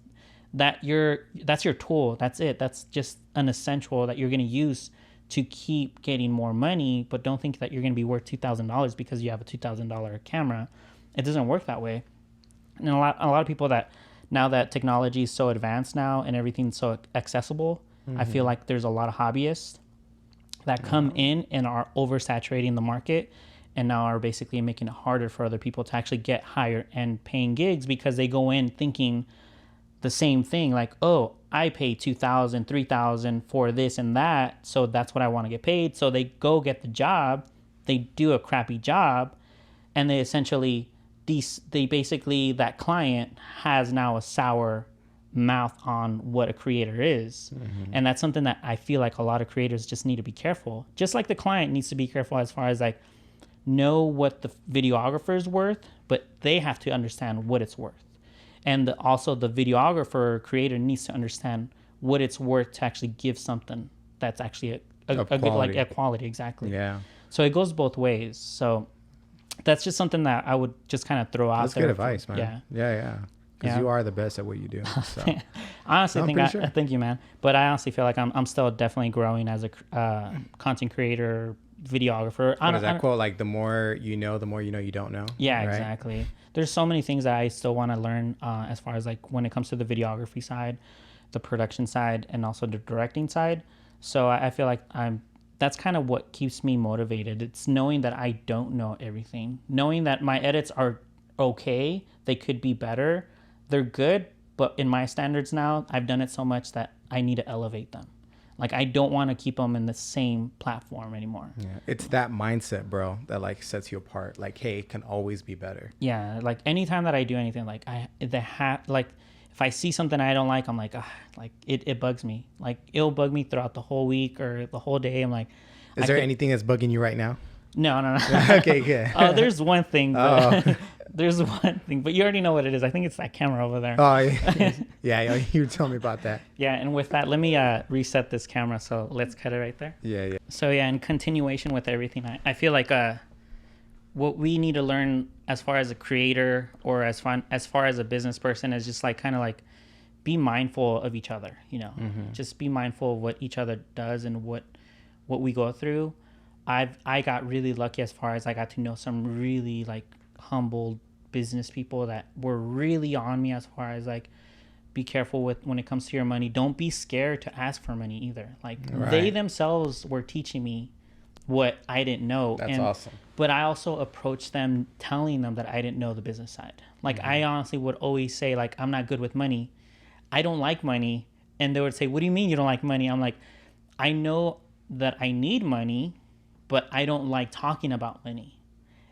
your tool. That's it. That's just an essential that you're going to use to keep getting more money, but don't think that you're going to be worth $2,000 because you have a $2,000 camera. It doesn't work that way. And a lot of people that, now that technology is so advanced now and everything's so accessible, I feel like there's a lot of hobbyists that come in and are oversaturating the market and now are basically making it harder for other people to actually get higher end paying gigs because they go in thinking the same thing, like, oh, I pay $2,000, $3,000 for this and that, so that's what I want to get paid. So they go get the job, they do a crappy job, and they essentially, that client has now a sour mouth on what a creator is. And that's something that I feel like a lot of creators just need to be careful. Just like the client needs to be careful as far as like, know what the videographer is worth, but they have to understand what it's worth. And also the videographer creator needs to understand what it's worth to actually give something that's actually a good, like, a quality. Exactly. Yeah. So it goes both ways. So that's just something that I would just kind of throw out that's there. That's good advice, man. Yeah. Because you are the best at what you do. So. Honestly, thank you, man. But I honestly feel like I'm still definitely growing as a content creator, videographer. What is that quote? Like, the more you know you don't know. Yeah, right? Exactly. There's so many things that I still want to learn as far as like when it comes to the videography side, the production side, and also the directing side. So I feel like that's kind of what keeps me motivated. It's knowing that I don't know everything, knowing that my edits are okay, they could be better, they're good, but in my standards now, I've done it so much that I need to elevate them. Like, I don't want to keep them in the same platform anymore. Yeah, it's that mindset, bro, that like sets you apart. Like, hey, it can always be better. Yeah, like anytime that I do anything, like if I see something I don't like, I'm like, it bugs me. Like, it'll bug me throughout the whole week or the whole day. I'm like, is there anything that's bugging you right now? No. Okay, good. Oh, there's one thing. But Oh. there's one thing, but you already know what it is. I think it's that camera over there. Oh, yeah, you were telling me about that. Yeah, and with that, let me reset this camera. So let's cut it right there. Yeah. So yeah, in continuation with everything, I feel like what we need to learn as far as a creator or as far as a business person is just like kind of like be mindful of each other. Just be mindful of what each other does and what we go through. I got really lucky as far as I got to know some really like humble business people that were really on me as far as like be careful with when it comes to your money. Don't be scared to ask for money either. Like they themselves were teaching me what I didn't know. That's awesome. But I also approached them telling them that I didn't know the business side. Like I honestly would always say like, I'm not good with money. I don't like money. And they would say, what do you mean you don't like money? I'm like, I know that I need money, but I don't like talking about money.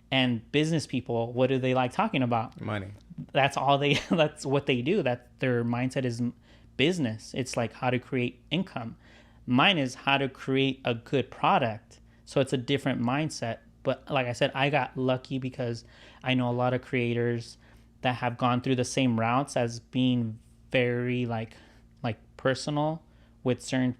And business people, what do they like talking about? Money. That's what they do. That their mindset is business. It's like how to create income. Mine is how to create a good product. So it's a different mindset. But like I said, I got lucky because I know a lot of creators that have gone through the same routes as being very like personal with certain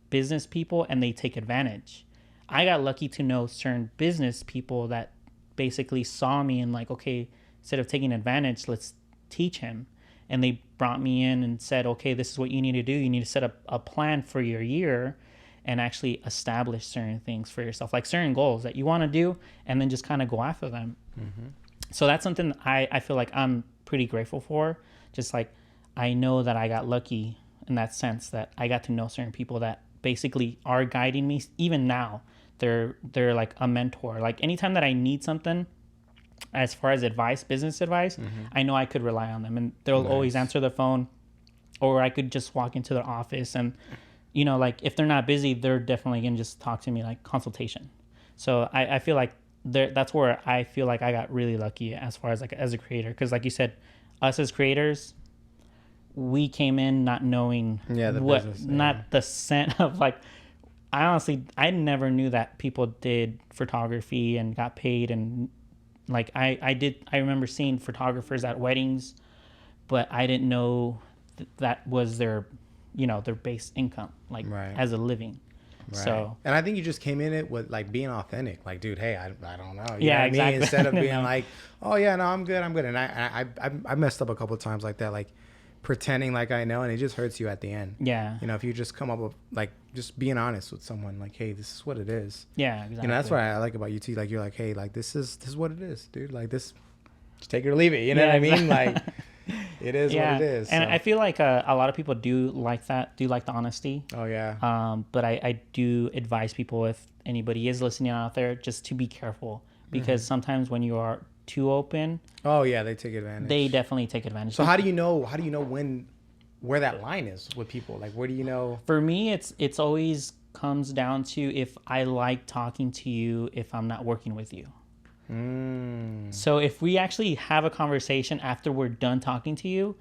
business people, and they take advantage. I got lucky to know certain business people that basically saw me and like, okay, instead of taking advantage, let's teach him. And they brought me in and said, okay, this is what you need to do. You need to set up a plan for your year and actually establish certain things for yourself, like certain goals that you want to do, and then just kind of go after them. So that's something that I feel like I'm pretty grateful for. Just like, I know that I got lucky in that sense that I got to know certain people that basically are guiding me. Even now, they're like a mentor. Like anytime that I need something, as far as advice, business advice, I know I could rely on them, and they'll always answer the phone, or I could just walk into their office and, like if they're not busy, they're definitely going to just talk to me like consultation. So I feel like that's where I feel like I got really lucky as far as like as a creator. Cause like you said, us as creators, we came in not knowing not the scent of like, I never knew that people did photography and got paid. And like I remember seeing photographers at weddings, but I didn't know that was their base income, like as a living. Right. So, and I think you just came in it with like being authentic, like, dude, hey, I don't know. You know what exactly. I mean? Instead of being like, oh yeah, no, I'm good. And I messed up a couple of times like that, like pretending like I know, and it just hurts you at the end. Yeah. If you just come up with like just being honest with someone, like, hey, this is what it is. Yeah, exactly. That's what I like about you too. Like you're like, hey, like this is what it is, dude. Like this, just take it or leave it. You know what I mean? Like it is what it is. And I feel like a lot of people do like that, do like the honesty. Oh yeah. But I do advise people, if anybody is listening out there, just to be careful, because sometimes when you are too open, oh yeah, they take advantage. They definitely take advantage. So how do you know where that line is with people? Like where do you know? For me, it's always comes down to if I like talking to you, if I'm not working with you. So if we actually have a conversation after we're done talking to you,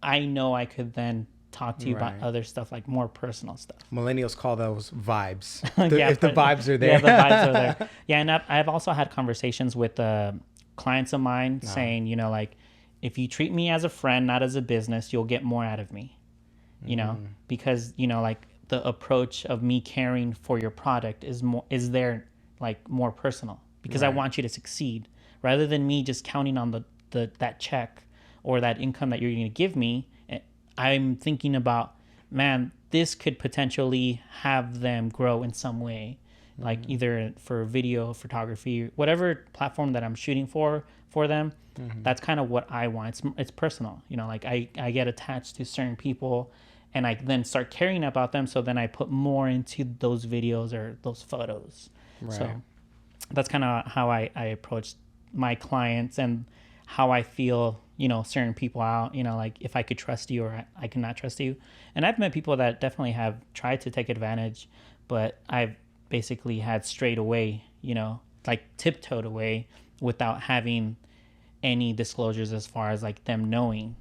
I know I could then talk to you about other stuff, like more personal stuff. Millennials call those vibes. If the vibes are there. Yeah, the vibes are there. Yeah, and I've also had conversations with clients of mine saying, like, if you treat me as a friend, not as a business, you'll get more out of me. Because like the approach of me caring for your product is there like more personal, because I want you to succeed, rather than me just counting on that check or that income that you're going to give me. I'm thinking about, man, this could potentially have them grow in some way, like either for video, photography, whatever platform that I'm shooting for them. That's kind of what I want. It's personal, like I get attached to certain people, and I then start caring about them. So then I put more into those videos or those photos. So that's kind of how I approach my clients, and how I feel, certain people out, like if I could trust you or I cannot trust you. And I've met people that definitely have tried to take advantage, but I've basically had strayed away, like tiptoed away without having any disclosures as far as like them knowing,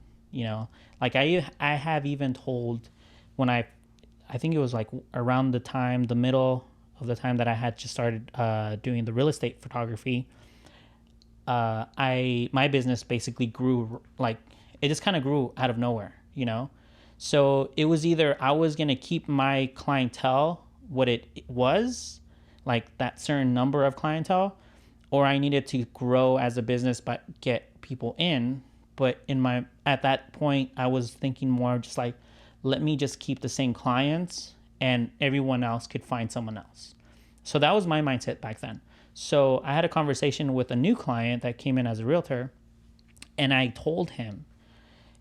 like I have even told, when I think it was like around the middle of the time that I had just started doing the real estate photography, my business basically grew, like, it just kind of grew out of nowhere, you know? So it was either I was going to keep my clientele what it was, like that certain number of clientele, or I needed to grow as a business but get people in. But at that point, I was thinking more just like, let me just keep the same clients and everyone else could find someone else. So that was my mindset back then. So I had a conversation with a new client that came in as a realtor, and I told him,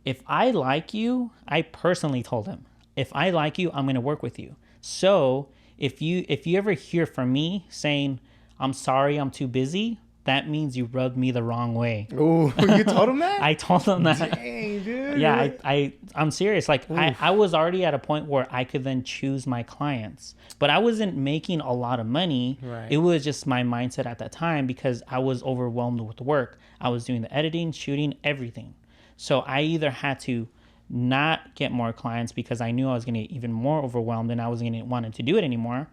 if I like you, I personally told him, if I like you, I'm going to work with you. So if you ever hear from me saying, I'm sorry, I'm too busy, that means you rubbed me the wrong way. Ooh, you told him that? I told him that. Dang, dude. Yeah, I'm serious. Like, I was already at a point where I could then choose my clients. But I wasn't making a lot of money. Right. It was just my mindset at that time because I was overwhelmed with work. I was doing the editing, shooting, everything. So I either had to not get more clients because I knew I was going to get even more overwhelmed and I wasn't going to want to do it anymore,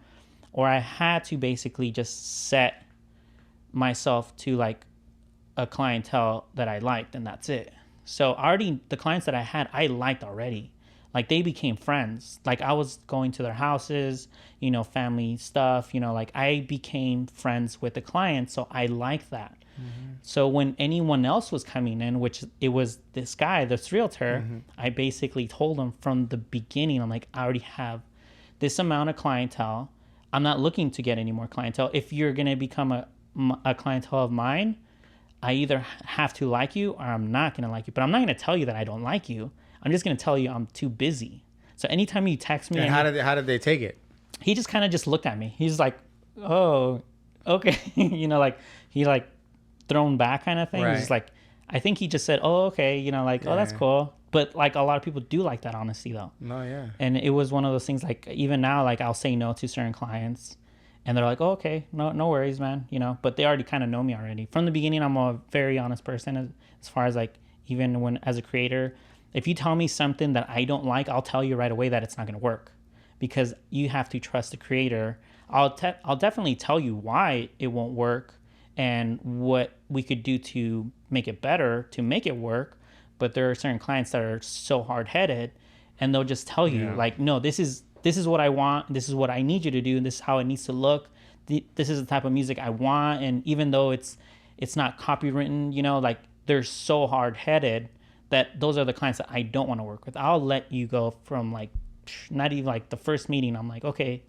or I had to basically just set myself to like a clientele that I liked, and that's it. So already the clients that I had, I liked already. Like, they became friends. Like, I was going to their houses, you know, family stuff, you know, like I became friends with the clients. So I liked that. Mm-hmm. So when anyone else was coming in, which it was this guy, this realtor, mm-hmm. I basically told him from the beginning, I'm like, I already have this amount of clientele. I'm not looking to get any more clientele. If you're going to become a clientele of mine, I either have to like you or I'm not going to like you. But I'm not going to tell you that I don't like you. I'm just going to tell you I'm too busy. So anytime you text me... And how did they take it? He just kind of just looked at me. He's like, oh, okay. You know, like, he like thrown back kind of thing. Right. He's just like, I think he just said, oh, okay. You know, like, oh, that's cool. But like, a lot of people do like that honesty though. No, yeah. And it was one of those things, like, even now, like, I'll say no to certain clients. And they're like, oh, okay, no worries, man. You know, but they already kind of know me already. From the beginning, I'm a very honest person as far as like, even when as a creator, if you tell me something that I don't like, I'll tell you right away that it's not going to work, because you have to trust the creator. I'll definitely tell you why it won't work and what we could do to make it better, to make it work. But there are certain clients that are so hard-headed, and they'll just tell you like, no, this is what I want. This is what I need you to do. And this is how it needs to look. This is the type of music I want. And even though it's not copywritten, you know, like, they're so hard-headed that those are the clients that I don't want to work with. I'll let you go from like, not even like the first meeting. I'm like, okay,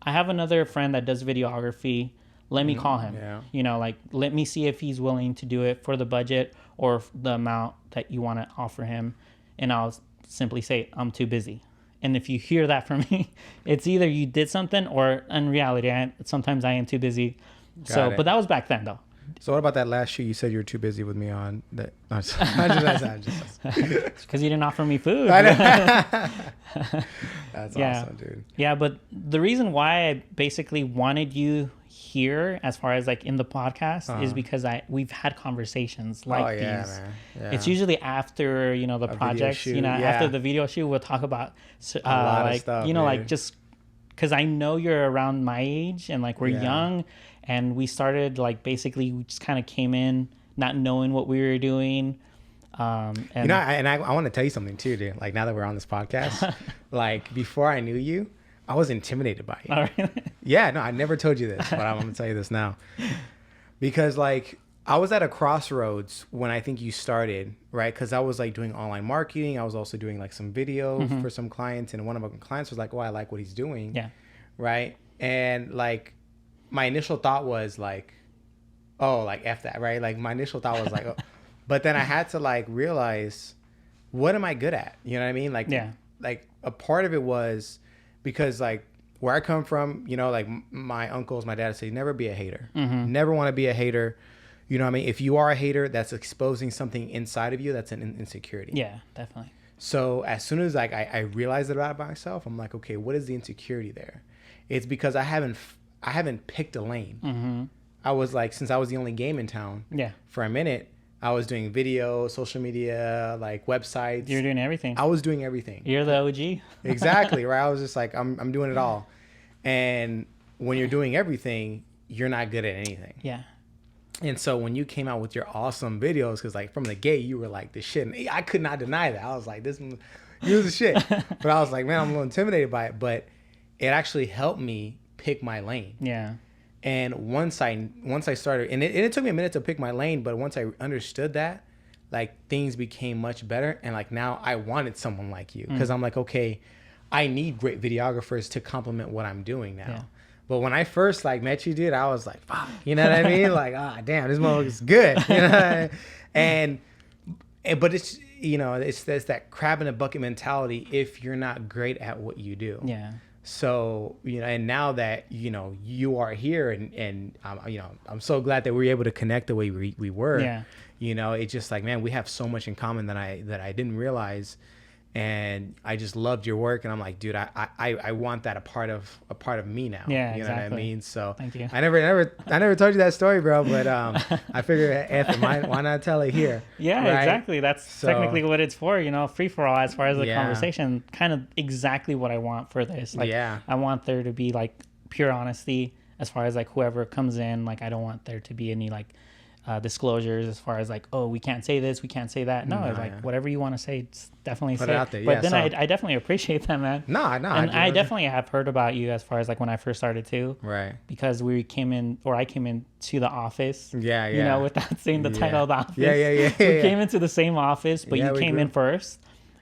I have another friend that does videography. Let me call him. Yeah. You know, like, let me see if he's willing to do it for the budget or the amount that you want to offer him. And I'll simply say, I'm too busy. And if you hear that from me, it's either you did something, or in reality, sometimes I am too busy. But that was back then though. So what about that last shoot you said you were too busy with me on? That because you didn't offer me food. That's awesome, dude. Yeah, but the reason why I basically wanted you here, as far as like in the podcast, is because we've had conversations like these. Man. Yeah. It's usually after, you know, the projects, you know, after the video shoot, we'll talk about a lot of stuff, you know, like, just because I know you're around my age and like we're young. And we started like, basically we just kind of came in not knowing what we were doing. And you know, I want to tell you something too, dude. Like, now that we're on this podcast, like, before I knew you, I was intimidated by you. Oh, really? Yeah, no, I never told you this, but I'm going to tell you this now. Because like, I was at a crossroads when I think you started, right? Because I was like doing online marketing. I was also doing like some video for some clients. And one of my clients was like, oh, I like what he's doing. Yeah. Right. And like, my initial thought was like, oh, like, F that, right? Like, my initial thought was like, oh. But then I had to like realize, what am I good at? You know what I mean? Like, like, a part of it was because like where I come from, you know, like my uncles, my dad say, never be a hater. Never want to be a hater. You know what I mean? If you are a hater, that's exposing something inside of you that's an insecurity. Yeah, definitely. So as soon as like I realized it about myself, I'm like, okay, what is the insecurity there? It's because I haven't picked a lane. I was like, since I was the only game in town, for a minute, I was doing video, social media, like websites. You're doing everything. I was doing everything. You're the OG. Exactly, right? I was just like, I'm doing it all. And when you're doing everything, you're not good at anything. Yeah. And so when you came out with your awesome videos, because like from the gate, you were like the shit. And I could not deny that. I was like, you're the shit. But I was like, man, I'm a little intimidated by it. But it actually helped me pick my lane. Yeah. And once I started, and it took me a minute to pick my lane, but once I understood that, like things became much better. And like now I wanted someone like you, because I'm like, okay, I need great videographers to complement what I'm doing now. Yeah. But when I first like met you, dude, I was like, fuck, you know what I mean? Like, damn, this motherfucker's good. You know? But it's, you know, it's that crab in a bucket mentality if you're not great at what you do. Yeah. So, you know, and now that, you know, you are here and you know, I'm so glad that we were able to connect the way we were. Yeah. You know, it's just like, man, we have so much in common that I didn't realize. And I just loved your work, and I'm like, dude, I want that a part of me now. Yeah, you know exactly. what I mean? So thank you. I never told you that story, bro. But I figured, why not tell it here? Yeah, right? Exactly. That's technically what it's for. You know, free for all as far as the conversation. Kind of exactly what I want for this. Like, I want there to be like pure honesty as far as like whoever comes in. Like, I don't want there to be any like disclosures as far as like, oh, we can't say this, we can't say that. No, like whatever you want to say, definitely put say it out there. But then I definitely appreciate that, man. No. And I definitely have heard about you as far as like when I first started too. Right. Because I came into the office. Yeah. You know, without saying the title of the office. Yeah. We came into the same office, but you came in first,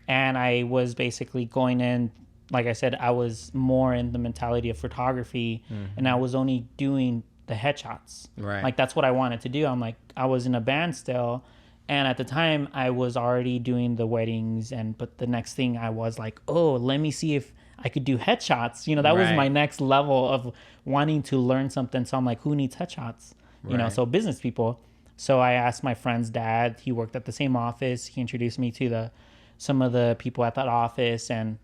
and I was basically going in. Like I said, I was more in the mentality of photography, and I was only doing the headshots. Right. Like that's what I wanted to do. I'm like, I was in a band still, and at the time I was already doing the weddings, but the next thing I was like, oh, let me see if I could do headshots. You know, that was my next level of wanting to learn something. So I'm like, who needs headshots? You know, so business people. So I asked my friend's dad. He worked at the same office. He introduced me to some of the people at that office, and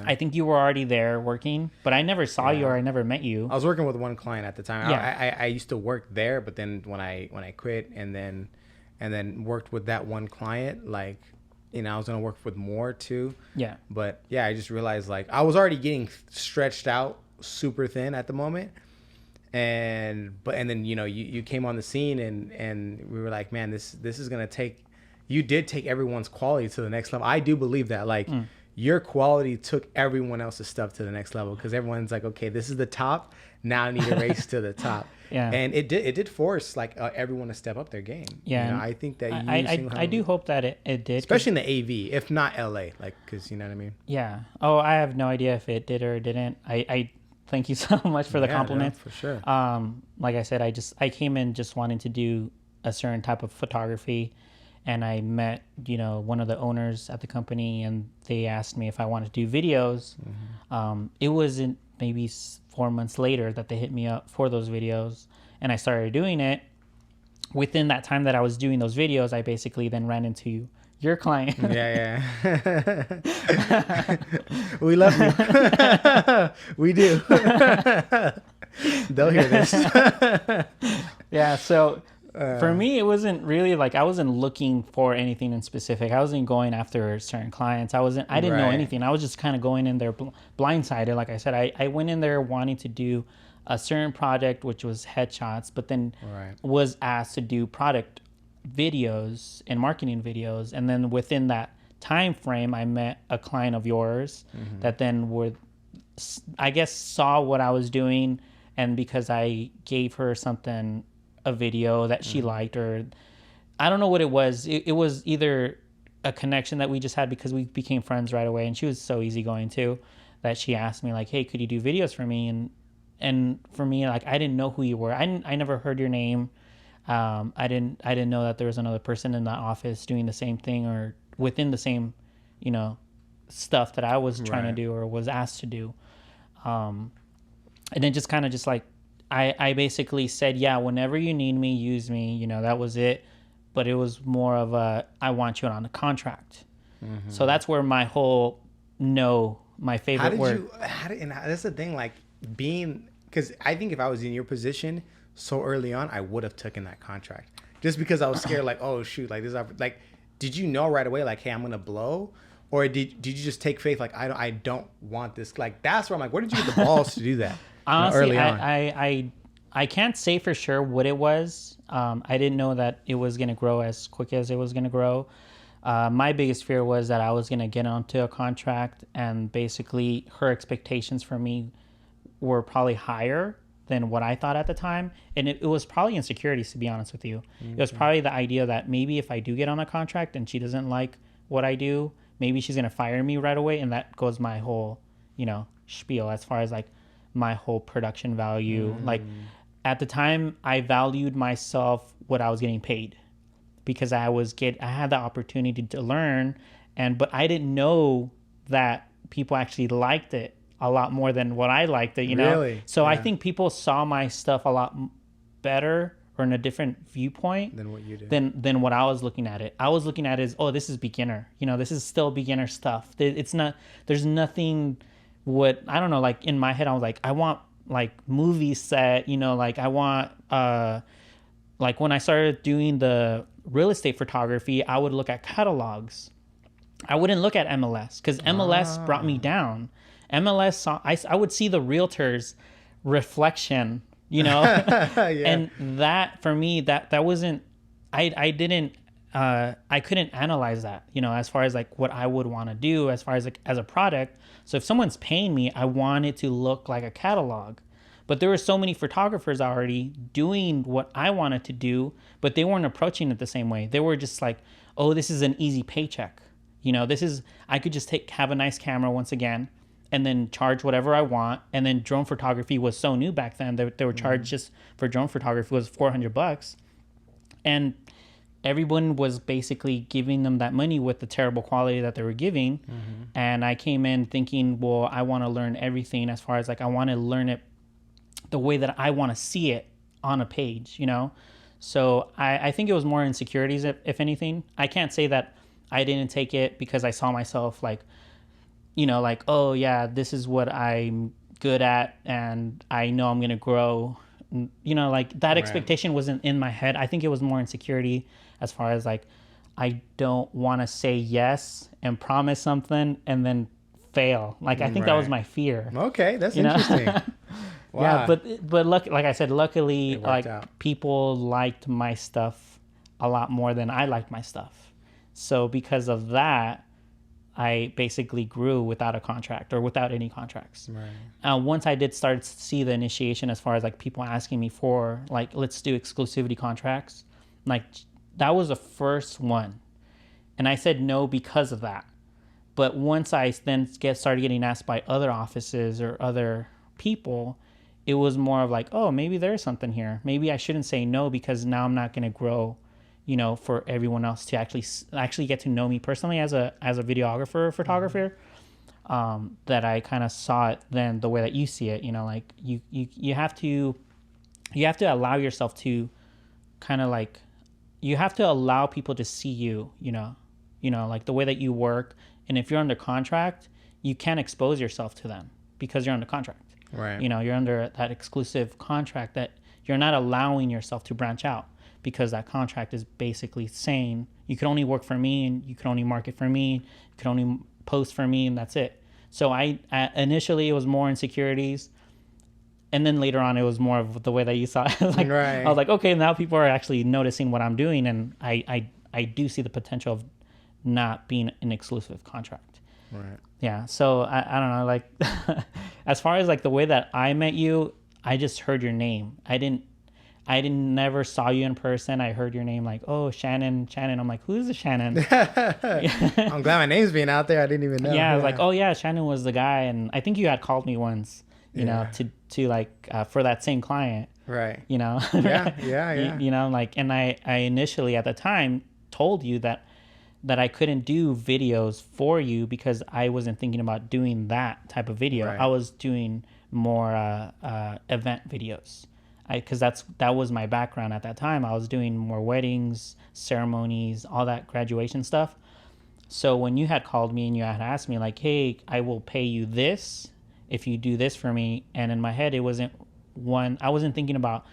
I think you were already there working, but I never saw you or I never met you. I was working with one client at the time. I used to work there, but then when I quit and then worked with that one client, like, you know, I was gonna work with more too. Yeah. But yeah, I just realized like I was already getting stretched out super thin at the moment. And then, you know, you came on the scene and we were like, man, this is gonna you did take everyone's quality to the next level. I do believe that, like, your quality took everyone else's stuff to the next level, because everyone's like, okay, this is the top. Now I need to race to the top. Yeah. And it did force like everyone to step up their game. Yeah. You know, I think that I do hope that it did. Especially in the AV, if not LA, like, because you know what I mean? Yeah. Oh, I have no idea if it did or didn't. I thank you so much for the compliment. No, for sure. Like I said, I came in just wanting to do a certain type of photography. And I met, you know, one of the owners at the company, and they asked me if I wanted to do videos. It wasn't maybe 4 months later that they hit me up for those videos, and I started doing it. Within that time that I was doing those videos, I basically then ran into your client. Yeah. We love you. We do. They'll hear this. Yeah, so for me, it wasn't really like I wasn't looking for anything in specific. I wasn't going after certain clients. I didn't know anything. I was just kind of going in there blindsided. Like I said, I went in there wanting to do a certain project, which was headshots, but then was asked to do product videos and marketing videos. And then within that time frame, I met a client of yours that then I guess saw what I was doing, and because I gave her a video that she liked, or I don't know what it was. It was either a connection that we just had because we became friends right away, and she was so easygoing too, that she asked me like, hey, could you do videos for me? And for me, like, I didn't know who you were. I never heard your name. I didn't know that there was another person in that office doing the same thing or within the same, you know, stuff that I was trying to do or was asked to do. And then just kind of just like, I basically said, yeah, whenever you need me, use me. You know, that was it. But it was more of I want you on a contract. So that's where my whole my favorite word. And that's the thing, like because I think if I was in your position so early on, I would have taken that contract. Just because I was scared, like, oh, shoot, like this, like, did you know right away, like, hey, I'm going to blow? Or did you just take faith, like, I don't want this? Like, that's where I'm like, where did you get the balls to do that? Honestly, early on? I can't say for sure what it was. I didn't know that it was going to grow as quick as it was going to grow. My biggest fear was that I was going to get onto a contract, and basically her expectations for me were probably higher than what I thought at the time. And it was probably insecurities, to be honest with you. It was probably the idea that maybe if I do get on a contract and she doesn't like what I do, maybe she's going to fire me right away. And that goes my whole, spiel as far as like my whole production value. Like at the time, I valued myself what I was getting paid, because I had the opportunity to learn, but I didn't know that people actually liked it a lot more than what I liked it, Really? So Yeah. I think people saw my stuff a lot better or in a different viewpoint Than what you did. than what I was looking at it. I was looking at it as, oh, this is beginner. This is still beginner stuff. It's not, there's nothing I don't know, like in my head, I was like, I want like movie set, like I want, like when I started doing the real estate photography, I would look at catalogs. I wouldn't look at MLS because MLS brought me down. I would see the realtor's reflection, Yeah. and that for me, that wasn't, I didn't, I couldn't analyze that, as far as like what I would want to do as far as like as a product. So if someone's paying me, I want it to look like a catalog. But there were so many photographers already doing what I wanted to do, but they weren't approaching it the same way. They were just like, oh, this is an easy paycheck. I could just have a nice camera once again and then charge whatever I want. And then drone photography was so new back then. They were charged just for drone photography was $400. And everyone was basically giving them that money with the terrible quality that they were giving. And I came in thinking, well, I want to learn everything as far as like, I want to learn it the way that I want to see it on a page, So I think it was more insecurities, if anything. I can't say that I didn't take it because I saw myself like, like, oh yeah, this is what I'm good at and I know I'm going to grow. Like that expectation wasn't in my head. I think it was more insecurity as far as like, I don't want to say yes and promise something and then fail. Like, I think that was my fear. Okay, that's interesting. Wow. Yeah, but like I said, luckily, like out. people liked my stuff a lot more than I liked my stuff. So because of that, I basically grew without a contract or without any contracts. Right. Once I did start to see the initiation as far as like people asking me for like, let's do exclusivity contracts, like that was the first one. And I said no because of that. But once I then started getting asked by other offices or other people, it was more of like, oh, maybe there's something here. Maybe I shouldn't say no because now I'm not going to grow, for everyone else to actually get to know me personally as a videographer or photographer. That I kind of saw it then the way that you see it. Like you have to allow yourself to kind of like, you have to allow people to see you. Like the way that you work. And if you're under contract, you can't expose yourself to them because you're under contract. Right. You're under that exclusive contract that you're not allowing yourself to branch out because that contract is basically saying you can only work for me and you can only market for me, you can only post for me, and that's it. So initially it was more insecurities. And then later on, it was more of the way that you saw it. I was like, okay, now people are actually noticing what I'm doing. And I do see the potential of not being an exclusive contract. Right. Yeah. So I don't know, like as far as like the way that I met you, I just heard your name. I never saw you in person. I heard your name like, oh, Shannon. I'm like, who's the Shannon? I'm glad my name's being out there. I didn't even know. Yeah. I was like, oh yeah, Shannon was the guy. And I think you had called me once, to like, for that same client. Right. Yeah. Like, and I initially at the time told you that I couldn't do videos for you because I wasn't thinking about doing that type of video. Right. I was doing more event videos because that was my background at that time. I was doing more weddings, ceremonies, all that graduation stuff. So when you had called me and you had asked me like, hey, I will pay you this if you do this for me. And in my head, I wasn't thinking about,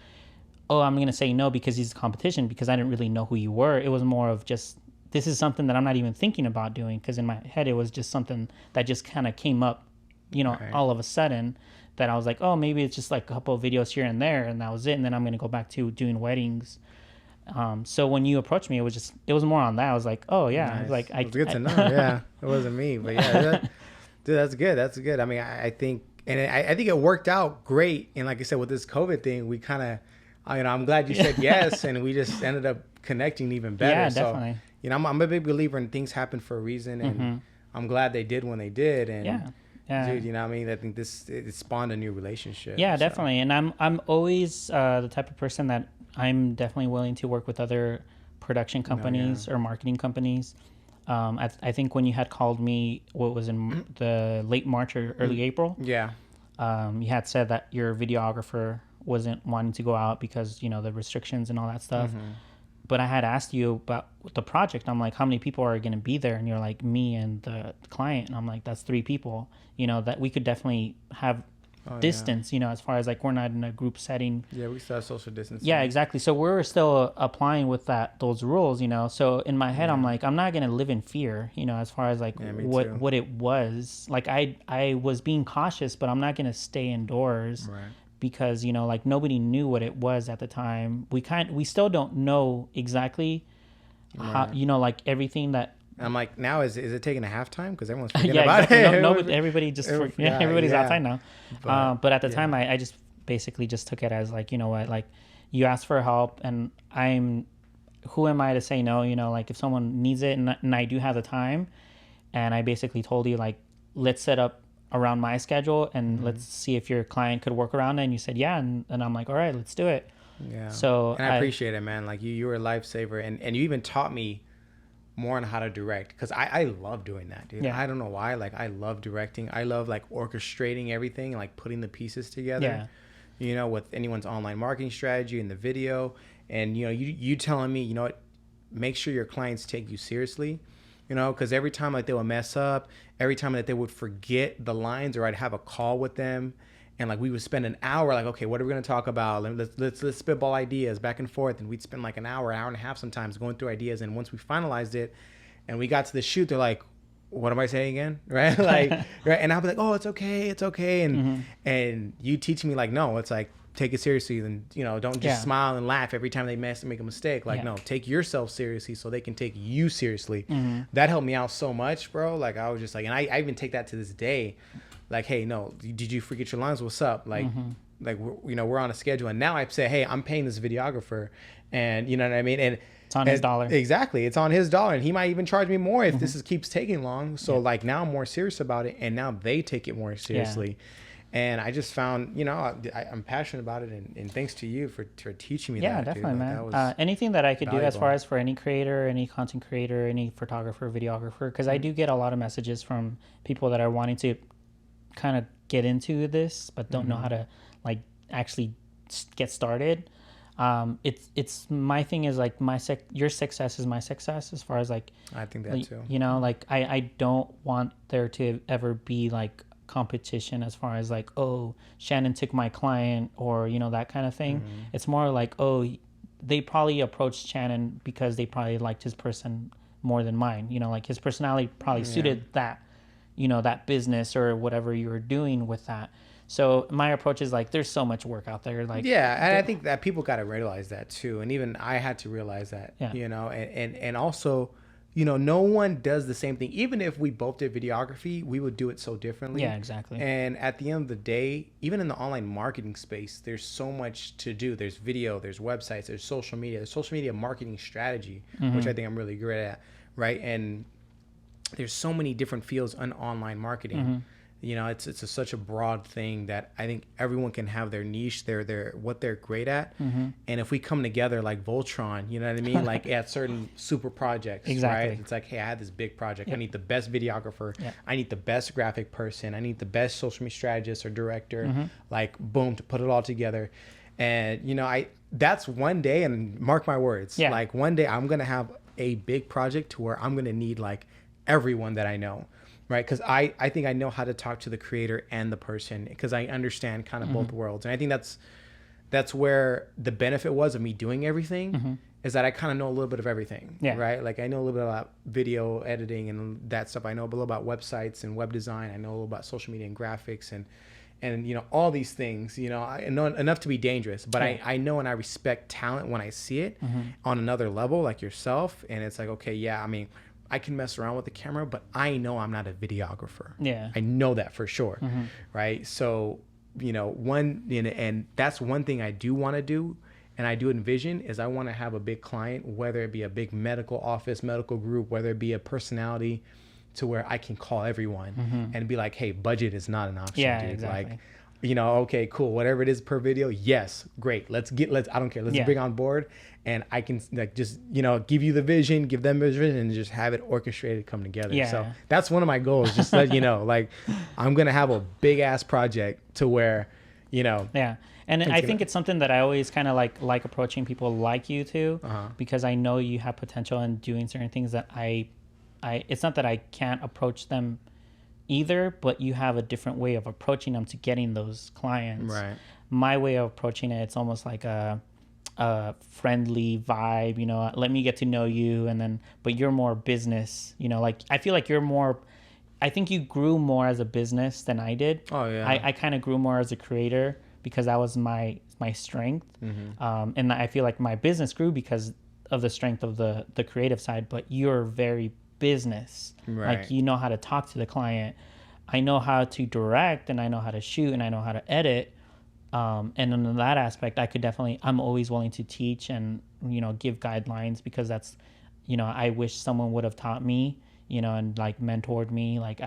oh, I'm going to say no because he's a competition, because I didn't really know who you were. It was more of just, this is something that I'm not even thinking about doing, because in my head, it was just something that just kind of came up Right. all of a sudden that I was like, oh, maybe it's just like a couple of videos here and there, and that was it. And then I'm going to go back to doing weddings. So when you approached me, it was more on that. I was like, oh yeah, I was Nice. like, It was good to know. Yeah, it wasn't me, but yeah, dude, that's good. That's good. I mean, I think, and I think it worked out great. And like I said, with this COVID thing, we kind of, I'm glad you said yes, and we just ended up connecting even better. Yeah, So, definitely. I'm a big believer in things happen for a reason, and I'm glad they did when they did. And Yeah. dude, I mean, I think it spawned a new relationship. Yeah, so. definitely. And I'm always the type of person that I'm definitely willing to work with other production companies or marketing companies. I think when you had called me, what was in the late March or early April? Yeah. You had said that your videographer wasn't wanting to go out because, the restrictions and all that stuff. But I had asked you about the project. I'm like, how many people are going to be there? And you're like, me and the client. And I'm like, that's 3 people, that we could definitely have distance, as far as like we're not in a group setting. Yeah, we still have social distancing. Yeah, exactly. So we're still applying with those rules, So in my head, I'm like, I'm not going to live in fear, as far as like what it was. Like I was being cautious, but I'm not going to stay indoors. Right. Because like nobody knew what it was at the time. We still don't know exactly how like everything that. I'm like, now is it taking a halftime? Because everyone's forgetting about exactly. it. No, everybody just everybody's outside now. But at the time, I just basically just took it as like, you know what, like you asked for help, and who am I to say no? Like if someone needs it, and I do have the time, and I basically told you like, let's set up around my schedule and let's see if your client could work around it. And you said yeah, and I'm like, all right, let's do it. Yeah. So and I appreciate it, man. Like you were a lifesaver, and you even taught me more on how to direct, because I love doing that, dude. I don't know why. Like I love directing. I love like orchestrating everything and like putting the pieces together. With anyone's online marketing strategy and the video, and you telling me, what, make sure your clients take you seriously. Because every time like they would mess up, every time that they would forget the lines, or I'd have a call with them, and like we would spend an hour like, okay, what are we going to talk about? Let's spitball ideas back and forth, and we'd spend like an hour and a half sometimes going through ideas. And once we finalized it, and we got to the shoot, they're like, what am I saying again? Right? Like, right? And I'll be like, oh, it's okay, and you teach me like, no, it's like, take it seriously, and don't just smile and laugh every time they make a mistake. Like no, take yourself seriously so they can take you seriously. That helped me out so much, bro. Like I was just like, and I even take that to this day. Like, hey, no, did you forget your lines? What's up? Like we're on a schedule, and now I say, hey, I'm paying this videographer, and you know what I mean, and it's on his dollar. Exactly, it's on his dollar, and he might even charge me more if this keeps taking long. So like now I'm more serious about it, and now they take it more seriously. And I just found, I'm passionate about it, and thanks to you for teaching me that. Yeah, definitely, dude. man. That anything that I could valuable. do as far as for any creator, any content creator, any photographer, videographer, because I do get a lot of messages from people that are wanting to kind of get into this, but don't know how to like actually get started. It's my thing is like your success is my success, as far as like I think that too. Like I don't want there to ever be like competition as far as like, oh, Shannon took my client, or that kind of thing. It's more like, oh, they probably approached Shannon because they probably liked his person more than mine, like his personality probably suited that that business or whatever you were doing with that. So my approach is like, there's so much work out there, like and I think that people got to realize that too, and even I had to realize that. And also, no one does the same thing. Even if we both did videography, we would do it so differently. Yeah, exactly. And at the end of the day, even in the online marketing space, there's so much to do. There's video, there's websites, there's social media marketing strategy, which I think I'm really great at, right? And there's so many different fields in online marketing. It's such a broad thing that I think everyone can have their niche, their what they're great at. And if we come together like Voltron, you know what I mean? Like at certain super projects, right? It's like, hey, I had this big project. I need the best videographer. I need the best graphic person. I need the best social media strategist or director, like boom, to put it all together. And, that's one day, and mark my words, like one day I'm going to have a big project to where I'm going to need like everyone that I know. Right, because I think I know how to talk to the creator and the person, because I understand kind of both worlds, and I think that's where the benefit was of me doing everything, is that I kind of know a little bit of everything, right? Like I know a little bit about video editing and that stuff. I know a little about websites and web design. I know a little about social media and graphics and you know, all these things, you know, I know enough to be dangerous, but I know and I respect talent when I see it on another level, like yourself. And it's like, okay, yeah, I mean, I can mess around with the camera, but I know I'm not a videographer. Yeah. I know that for sure. Right. So, you know, and that's one thing I do want to do. And I do envision is I want to have a big client, whether it be a big medical office, medical group, whether it be a personality, to where I can call everyone and be like, hey, budget is not an option, dude. Exactly. Like, you know, okay, cool. Whatever it is per video. Yes. Great. I don't care. Let's bring on board, and I can like just, you know, give you the vision, give them the vision, and just have it orchestrated, come together. Yeah. So that's one of my goals. Just let you know, like I'm going to have a big ass project to where, you know. Yeah. And I think it's something that I always kind of like approaching people like you too, because I know you have potential in doing certain things that it's not that I can't approach them either, but you have a different way of approaching them to getting those clients. Right. My way of approaching it, it's almost like a friendly vibe, you know, let me get to know you. And then, but you're more business, you know, like I feel like I think you grew more as a business than I did. Oh yeah. I kind of grew more as a creator because that was my strength. And I feel like my business grew because of the strength of the creative side, but you're very business. Right. Like you know how to talk to the client. I know how to direct, and I know how to shoot, and I know how to edit. And in that aspect, I'm always willing to teach and, you know, give guidelines, because that's, you know, I wish someone would have taught me, you know, and like mentored me. Like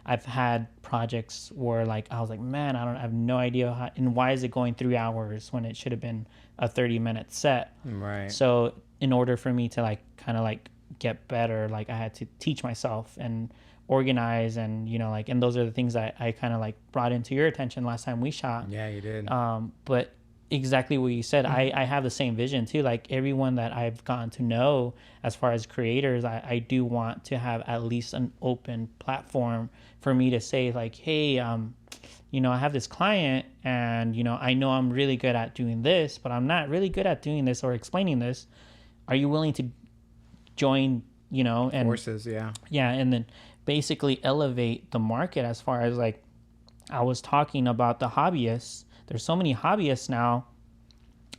I've had projects where like I was like, man, I have no idea how, and why is it going 3 hours when it should have been a 30-minute set. Right. So in order for me to like kind of like get better, like I had to teach myself and organize, and, you know, like, and those are the things that I kind of like brought into your attention last time we shot. Yeah, you did. But exactly what you said, I have the same vision too. Like everyone that I've gotten to know as far as creators, I do want to have at least an open platform for me to say like, hey, you know, I have this client, and, you know I'm really good at doing this, but I'm not really good at doing this or explaining this. Are you willing to join, you know, and forces? Yeah. And then basically elevate the market as far as like, I was talking about the hobbyists. There's so many hobbyists now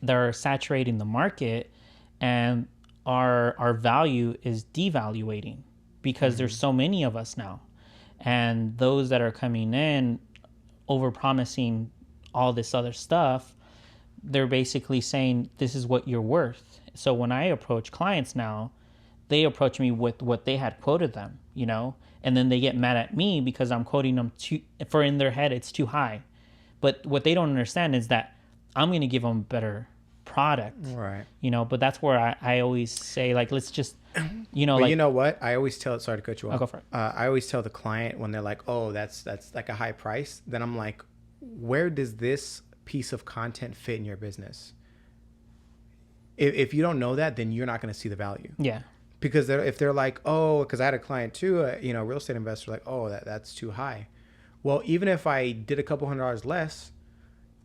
that are saturating the market, and our value is devaluating because there's so many of us now. And those that are coming in over promising all this other stuff, they're basically saying this is what you're worth. So when I approach clients now, they approach me with what they had quoted them, you know, and then they get mad at me because I'm quoting them for in their head it's too high. But what they don't understand is that I'm going to give them a better product. Right. You know, but that's where I always say, like, let's just, you know, but like, you know what? I always tell, sorry to cut you off. I'll go for it. I always tell the client when they're like, oh, that's like a high price. Then I'm like, where does this piece of content fit in your business? If you don't know that, then you're not going to see the value. Yeah. Because if they're like, oh, because I had a client too, you know, real estate investor, like, oh, that's too high. Well, even if I did a couple $100 less,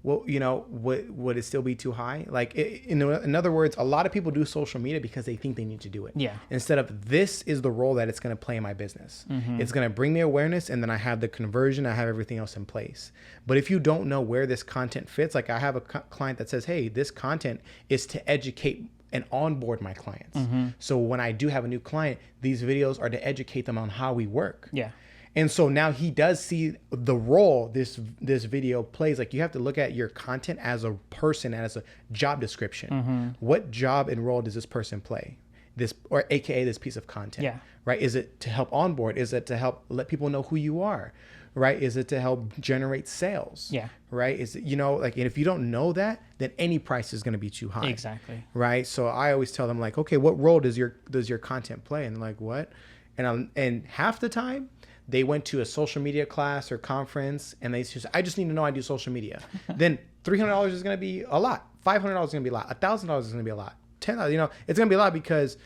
well, you know, would it still be too high? Like, in other words, a lot of people do social media because they think they need to do it. Yeah. Instead of, this is the role that it's going to play in my business. It's going to bring me awareness, and then I have the conversion, I have everything else in place. But if you don't know where this content fits, like I have a client that says, hey, this content is to educate and onboard my clients. So when I do have a new client, these videos are to educate them on how we work. Yeah. And so now he does see the role this video plays. Like, you have to look at your content as a person, as a job description. What job and role does this person play? This, or AKA this piece of content. Yeah. Right? Is it to help onboard? Is it to help let people know who you are? Right? Is it to help generate sales? Yeah. Right? Is it, you know, like, and if you don't know that, then any price is going to be too high. Exactly. Right? So I always tell them, like, okay, what role does your content play? And they're like, what? And half the time, they went to a social media class or conference, and they just, I just need to know I do social media. Then $300 is going to be a lot. $500 is going to be a lot. $1,000 is going to be a lot. $10,000, you know, it's going to be a lot because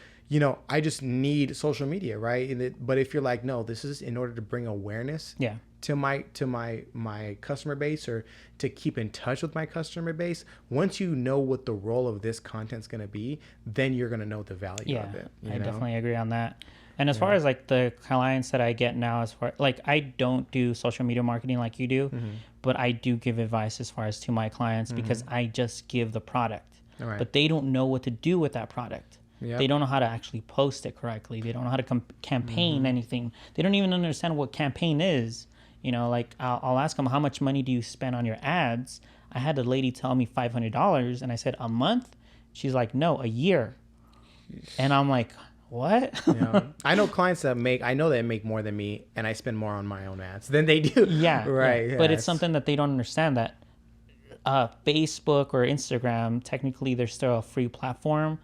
I just need social media, right? But if you're like, no, this is in order to bring awareness to my customer base, or to keep in touch with my customer base. Once you know what the role of this content's going to be, then you're going to know the value of it. I definitely agree on that. And as far as like the clients that I get now, as far like I don't do social media marketing like you do, but I do give advice as far as to my clients, because I just give the product, but they don't know what to do with that product. They don't know how to actually post it correctly. They don't know how to campaign anything. They don't even understand what campaign is. Like I'll ask them, how much money do you spend on your ads? I had a lady tell me $500, and I said, a month? She's like, no, a year. And I'm like, what? I know clients that make more than me, and I spend more on my own ads than they do. Right. But it's something that they don't understand, that Facebook or Instagram, technically they're still a free platform.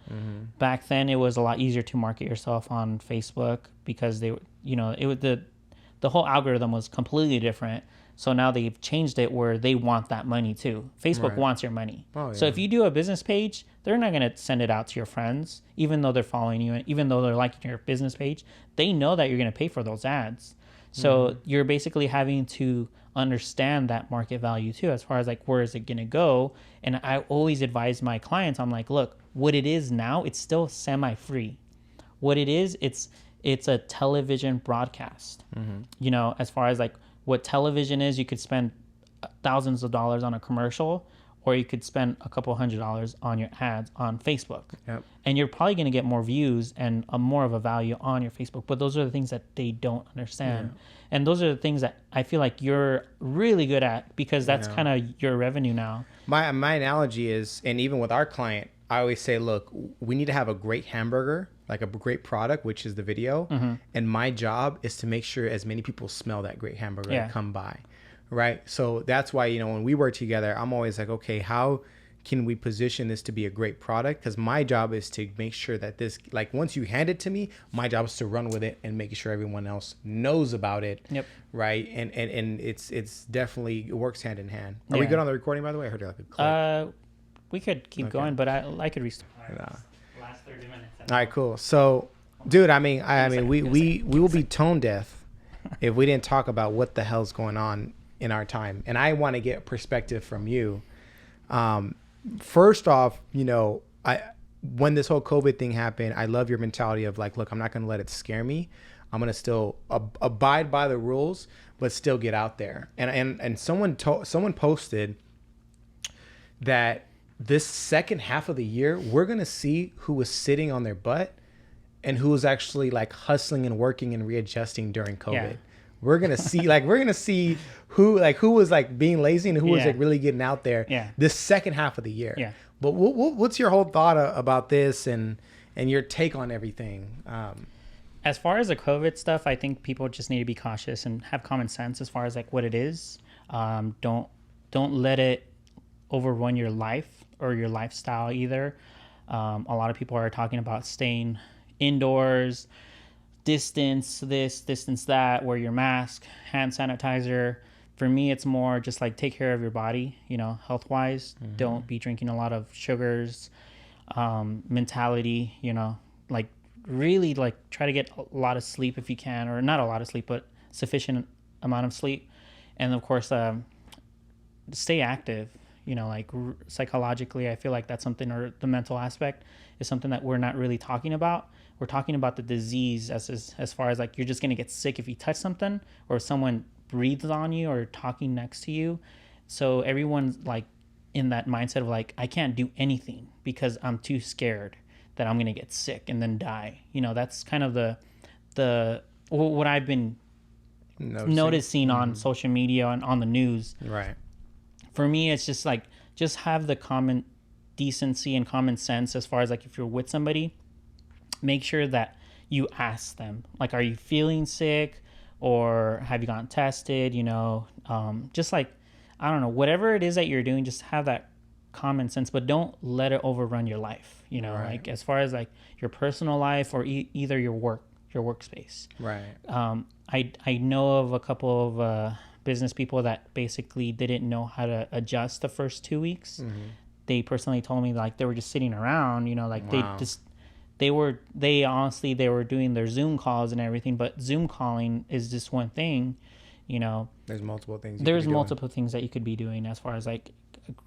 Back then it was a lot easier to market yourself on Facebook, because it was the whole algorithm was completely different. So now they've changed it where they want that money too. Facebook wants your money. So if you do a business page, they're not going to send it out to your friends, even though they're following you, even though they're liking your business page. They know that you're going to pay for those ads. So you're basically having to understand that market value too, as far as like, where is it going to go? And I always advise my clients, I'm like, look, what it is now, it's still semi-free. What it is, it's a television broadcast. As far as like what television is, you could spend thousands of dollars on a commercial, or you could spend a couple $100s on your ads on Facebook. And you're probably going to get more views and more of a value on your Facebook. But those are the things that they don't understand. And those are the things that I feel like you're really good at, because that's kind of your revenue now. My analogy is, and even with our client, I always say, look, we need to have a great hamburger, like a great product, which is the video. And my job is to make sure as many people smell that great hamburger and come by. Right. So that's why, when we work together, I'm always like, okay, how can we position this to be a great product? Because my job is to make sure that this, like, once you hand it to me, my job is to run with it and making sure everyone else knows about it. Right. And it's definitely, it works hand in hand. Are we good on the recording, by the way? I heard like a click. We could keep going, but I could restart. Last 30 minutes. All right, cool. So, dude, I mean, we will be tone deaf if we didn't talk about what the hell's going on in our time. And I want to get perspective from you. First off, when this whole COVID thing happened, I love your mentality of like, look, I'm not going to let it scare me. I'm going to still abide by the rules, but still get out there. And someone posted that this second half of the year, we're going to see who was sitting on their butt and who was actually like hustling and working and readjusting during COVID. We're going to see who was like being lazy and who was like really getting out there this second half of the year. But what's your whole thought about this and your take on everything? As far as the COVID stuff, I think people just need to be cautious and have common sense as far as like what it is. Don't let it overrun your life or your lifestyle either. A lot of people are talking about staying indoors, distance this, distance that, wear your mask, hand sanitizer. For me, it's more just like take care of your body, health wise. Don't be drinking a lot of sugars, mentality, like really like try to get a lot of sleep if you can, or not a lot of sleep, but sufficient amount of sleep. And of course, stay active. Like psychologically, I feel like that's something, or the mental aspect is something that we're not really talking about. We're talking about the disease as far as like, you're just going to get sick if you touch something, or if someone breathes on you or talking next to you. So everyone's like in that mindset of like, I can't do anything because I'm too scared that I'm going to get sick and then die. That's kind of the what I've been noticing on social media and on the news. Right. For me, it's just like, just have the common decency and common sense as far as like, if you're with somebody, make sure that you ask them, like, are you feeling sick, or have you gotten tested? Just like, I don't know, whatever it is that you're doing, just have that common sense, but don't let it overrun your life. Right. Like as far as like your personal life or either your workspace. Right. I know of a couple of business people that basically didn't know how to adjust the first 2 weeks. They personally told me like they were just sitting around, like they honestly, they were doing their Zoom calls and everything, but Zoom calling is just one thing, you know. There's multiple things. There's multiple things that you could be doing as far as like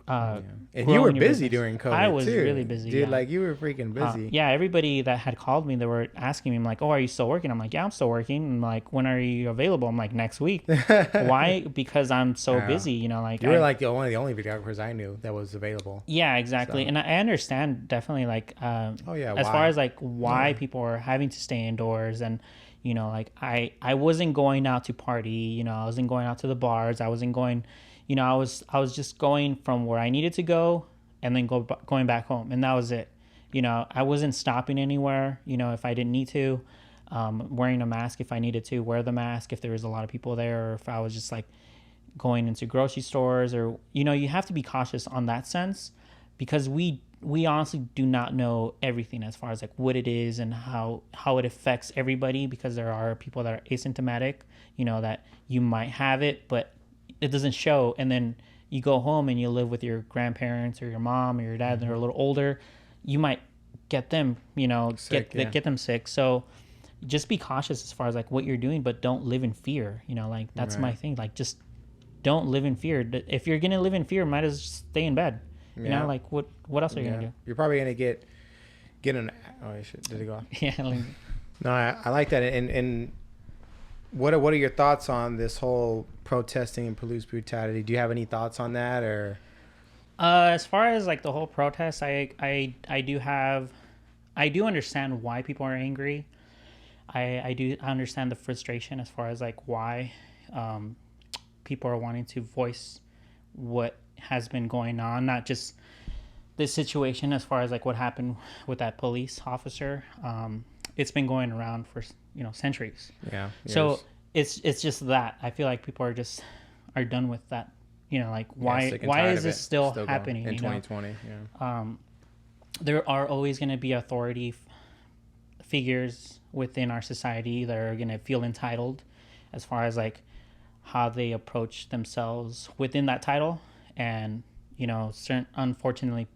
and you were busy business. during COVID. I was too. really busy, dude. yeah. Like you were freaking busy. Yeah, everybody that had called me, they were asking me, I'm like, oh, are you still working? I'm like, yeah, I'm still working. I'm like, when are you available? I'm like, next week. Why? Because I'm so busy, you know. Like you were like one of the only videographers I knew that was available. Yeah, exactly. So. And I understand definitely like as far as like why people are having to stay indoors, and you know, like I wasn't going out to party, you know, I wasn't going out to the bars, I wasn't going, you know, I was just going from where I needed to go and then going back home, and that was it. You know, I wasn't stopping anywhere, you know, if I didn't need to, wearing a mask if I needed to wear the mask, if there was a lot of people there, or if I was just like going into grocery stores, or, you know, you have to be cautious on that sense, because we honestly do not know everything as far as like what it is and how it affects everybody, because there are people that are asymptomatic, you know, that you might have it, but it doesn't show. And then you go home and you live with your grandparents or your mom or your dad, mm-hmm. that are a little older. You might get them, you know, sick, get them sick. So just be cautious as far as like what you're doing, but don't live in fear. You know, like that's my thing. Like just don't live in fear. If you're going to live in fear, might as well stay in bed. You know, like what else are you going to do? You're probably going to get an, oh, shit, did it go off? Yeah. No, I like that. And what are your thoughts on this whole protesting and police brutality? Do you have any thoughts on that, or? As far as like the whole protest, I do understand why people are angry. I do understand the frustration as far as like why people are wanting to voice what has been going on, not just this situation as far as like what happened with that police officer. It's been going around for, you know, centuries. Yeah. So it's just that I feel like people are done with that. You know, like why is this still happening in 2020? Yeah. There are always going to be authority figures within our society that are going to feel entitled as far as like how they approach themselves within that title. And, you know, unfortunately,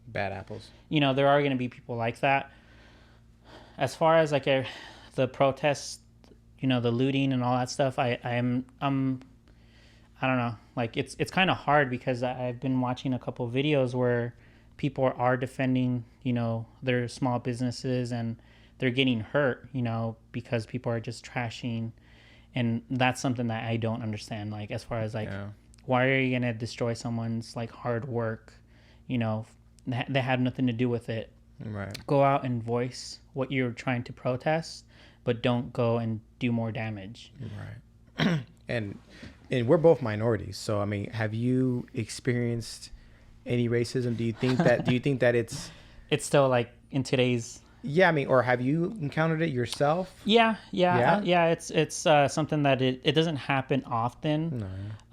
bad apples. You know, there are going to be people like that. As far as like the protests, you know, the looting and all that stuff, I don't know. Like it's kind of hard, because I've been watching a couple of videos where people are defending, you know, their small businesses, and they're getting hurt, you know, because people are just trashing. And that's something that I don't understand. Like, as far as like, why are you going to destroy someone's like hard work? You know, they had nothing to do with it. Right. Go out and voice what you're trying to protest, but don't go and do more damage. Right. And we're both minorities. So, I mean, have you experienced any racism? Do you think that it's still like in today's, yeah, I mean, or have you encountered it yourself? Yeah. It's something that it doesn't happen often.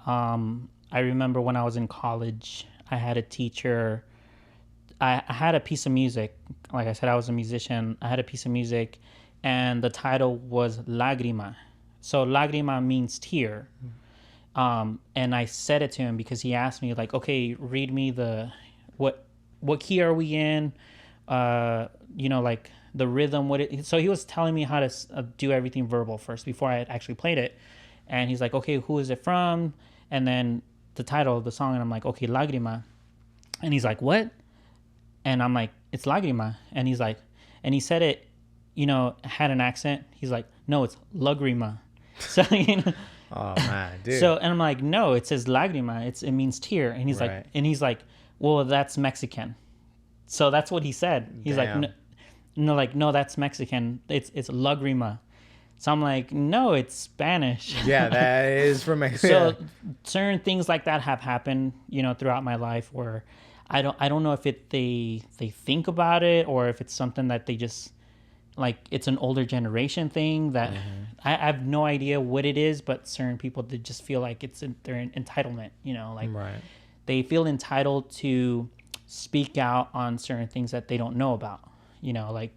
No. I remember when I was in college, I had a teacher. I had a piece of music. Like I said, I was a musician. I had a piece of music, and the title was Lágrima. So Lágrima means tear. And I said it to him because he asked me, like, okay, read me what key are we in? You know, like the rhythm. So he was telling me how to do everything verbal first before I had actually played it. And he's like, okay, who is it from? And then the title of the song. And I'm like, okay, Lágrima. And he's like, what? And I'm like, it's Lágrima. And he's like, and he said it, you know, had an accent. He's like, no, it's Lágrima. So, you know. Oh man, dude. So, and I'm like, no, it says Lágrima. It means tear. And he's like, well, that's Mexican. So that's what he said. He's like, no, that's Mexican. It's Lágrima. So I'm like, no, it's Spanish. Yeah, that is from Mexico. So certain things like that have happened, you know, throughout my life, where I don't know if they think about it, or if it's something that they just, like, it's an older generation thing that I have no idea what it is, but certain people, they just feel like it's their entitlement, you know, like they feel entitled to speak out on certain things that they don't know about, you know, like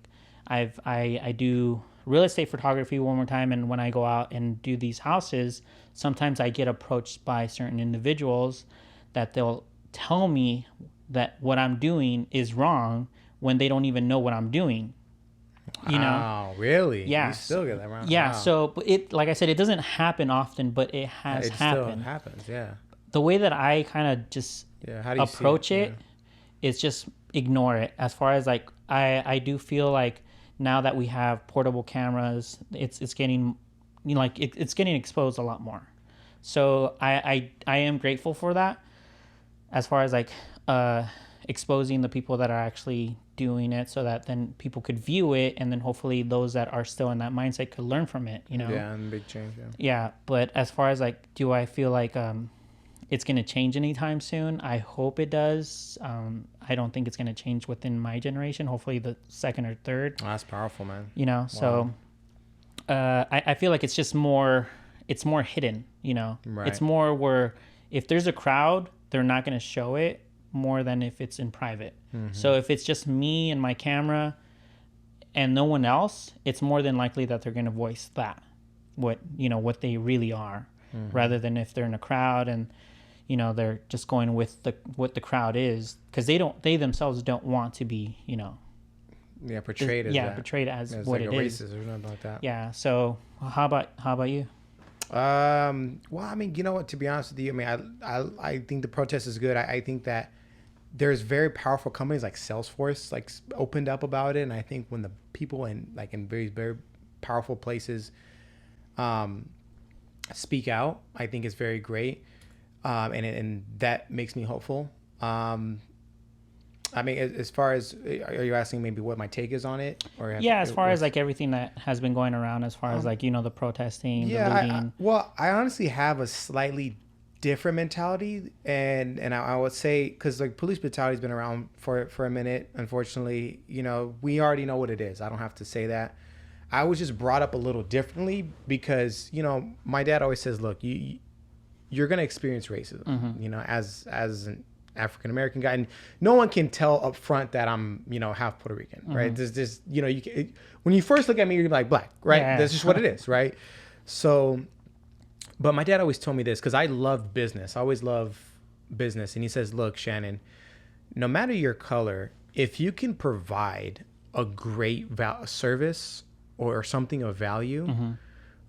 I do real estate photography one more time, and when I go out and do these houses, sometimes I get approached by certain individuals that they'll tell me that what I'm doing is wrong when they don't even know what I'm doing. You know? Wow, really? Yeah. You still get that wrong? Yeah. Wow. So but it, like I said, it doesn't happen often, but it has It happened. still happens, yeah. The way that I kind of just How do you approach see it is just ignore it. As far as like, I do feel like now that we have portable cameras, it's getting, you know, like it's getting exposed a lot more. So I am grateful for that. As far as like exposing the people that are actually doing it, so that then people could view it, and then hopefully those that are still in that mindset could learn from it. You know. Yeah, and big change. Yeah. Yeah, but as far as like, do I feel like it's going to change anytime soon? I hope it does. I don't think it's going to change within my generation. Hopefully the second or third. Oh, that's powerful, man. You know, so I feel like it's just more, it's more hidden, you know. Right. It's more where if there's a crowd, they're not going to show it more than if it's in private. So if it's just me and my camera and no one else, it's more than likely that they're going to voice that, what they really are, rather than if they're in a crowd and, you know, they're just going with what the crowd is, because they themselves don't want to be, you know, portrayed as that. portrayed as what like it a is. racist or something like that. Yeah. So how about you? Well, I mean, you know what? To be honest with you, I mean, I think the protest is good. I think that there's very powerful companies like Salesforce like opened up about it, and I think when the people in very very powerful places speak out, I think it's very great, and that makes me hopeful. I mean, as far as, are you asking maybe what my take is on it? Or As far as like everything that has been going around, as far as like, you know, the protesting, the looting. I honestly have a slightly different mentality, and I would say, because like police brutality has been around for a minute. Unfortunately, you know, we already know what it is. I don't have to say that. I was just brought up a little differently because, you know, my dad always says, look, you're going to experience racism, you know, as an African American guy, and no one can tell up front that I'm, you know, half Puerto Rican, right? There's just, you know, when you first look at me, you're like black, right? Yeah. That's just what it is, right? So, but my dad always told me this, because I loved business. I always loved business, and he says, look, Shannon, no matter your color, if you can provide a great service or something of value,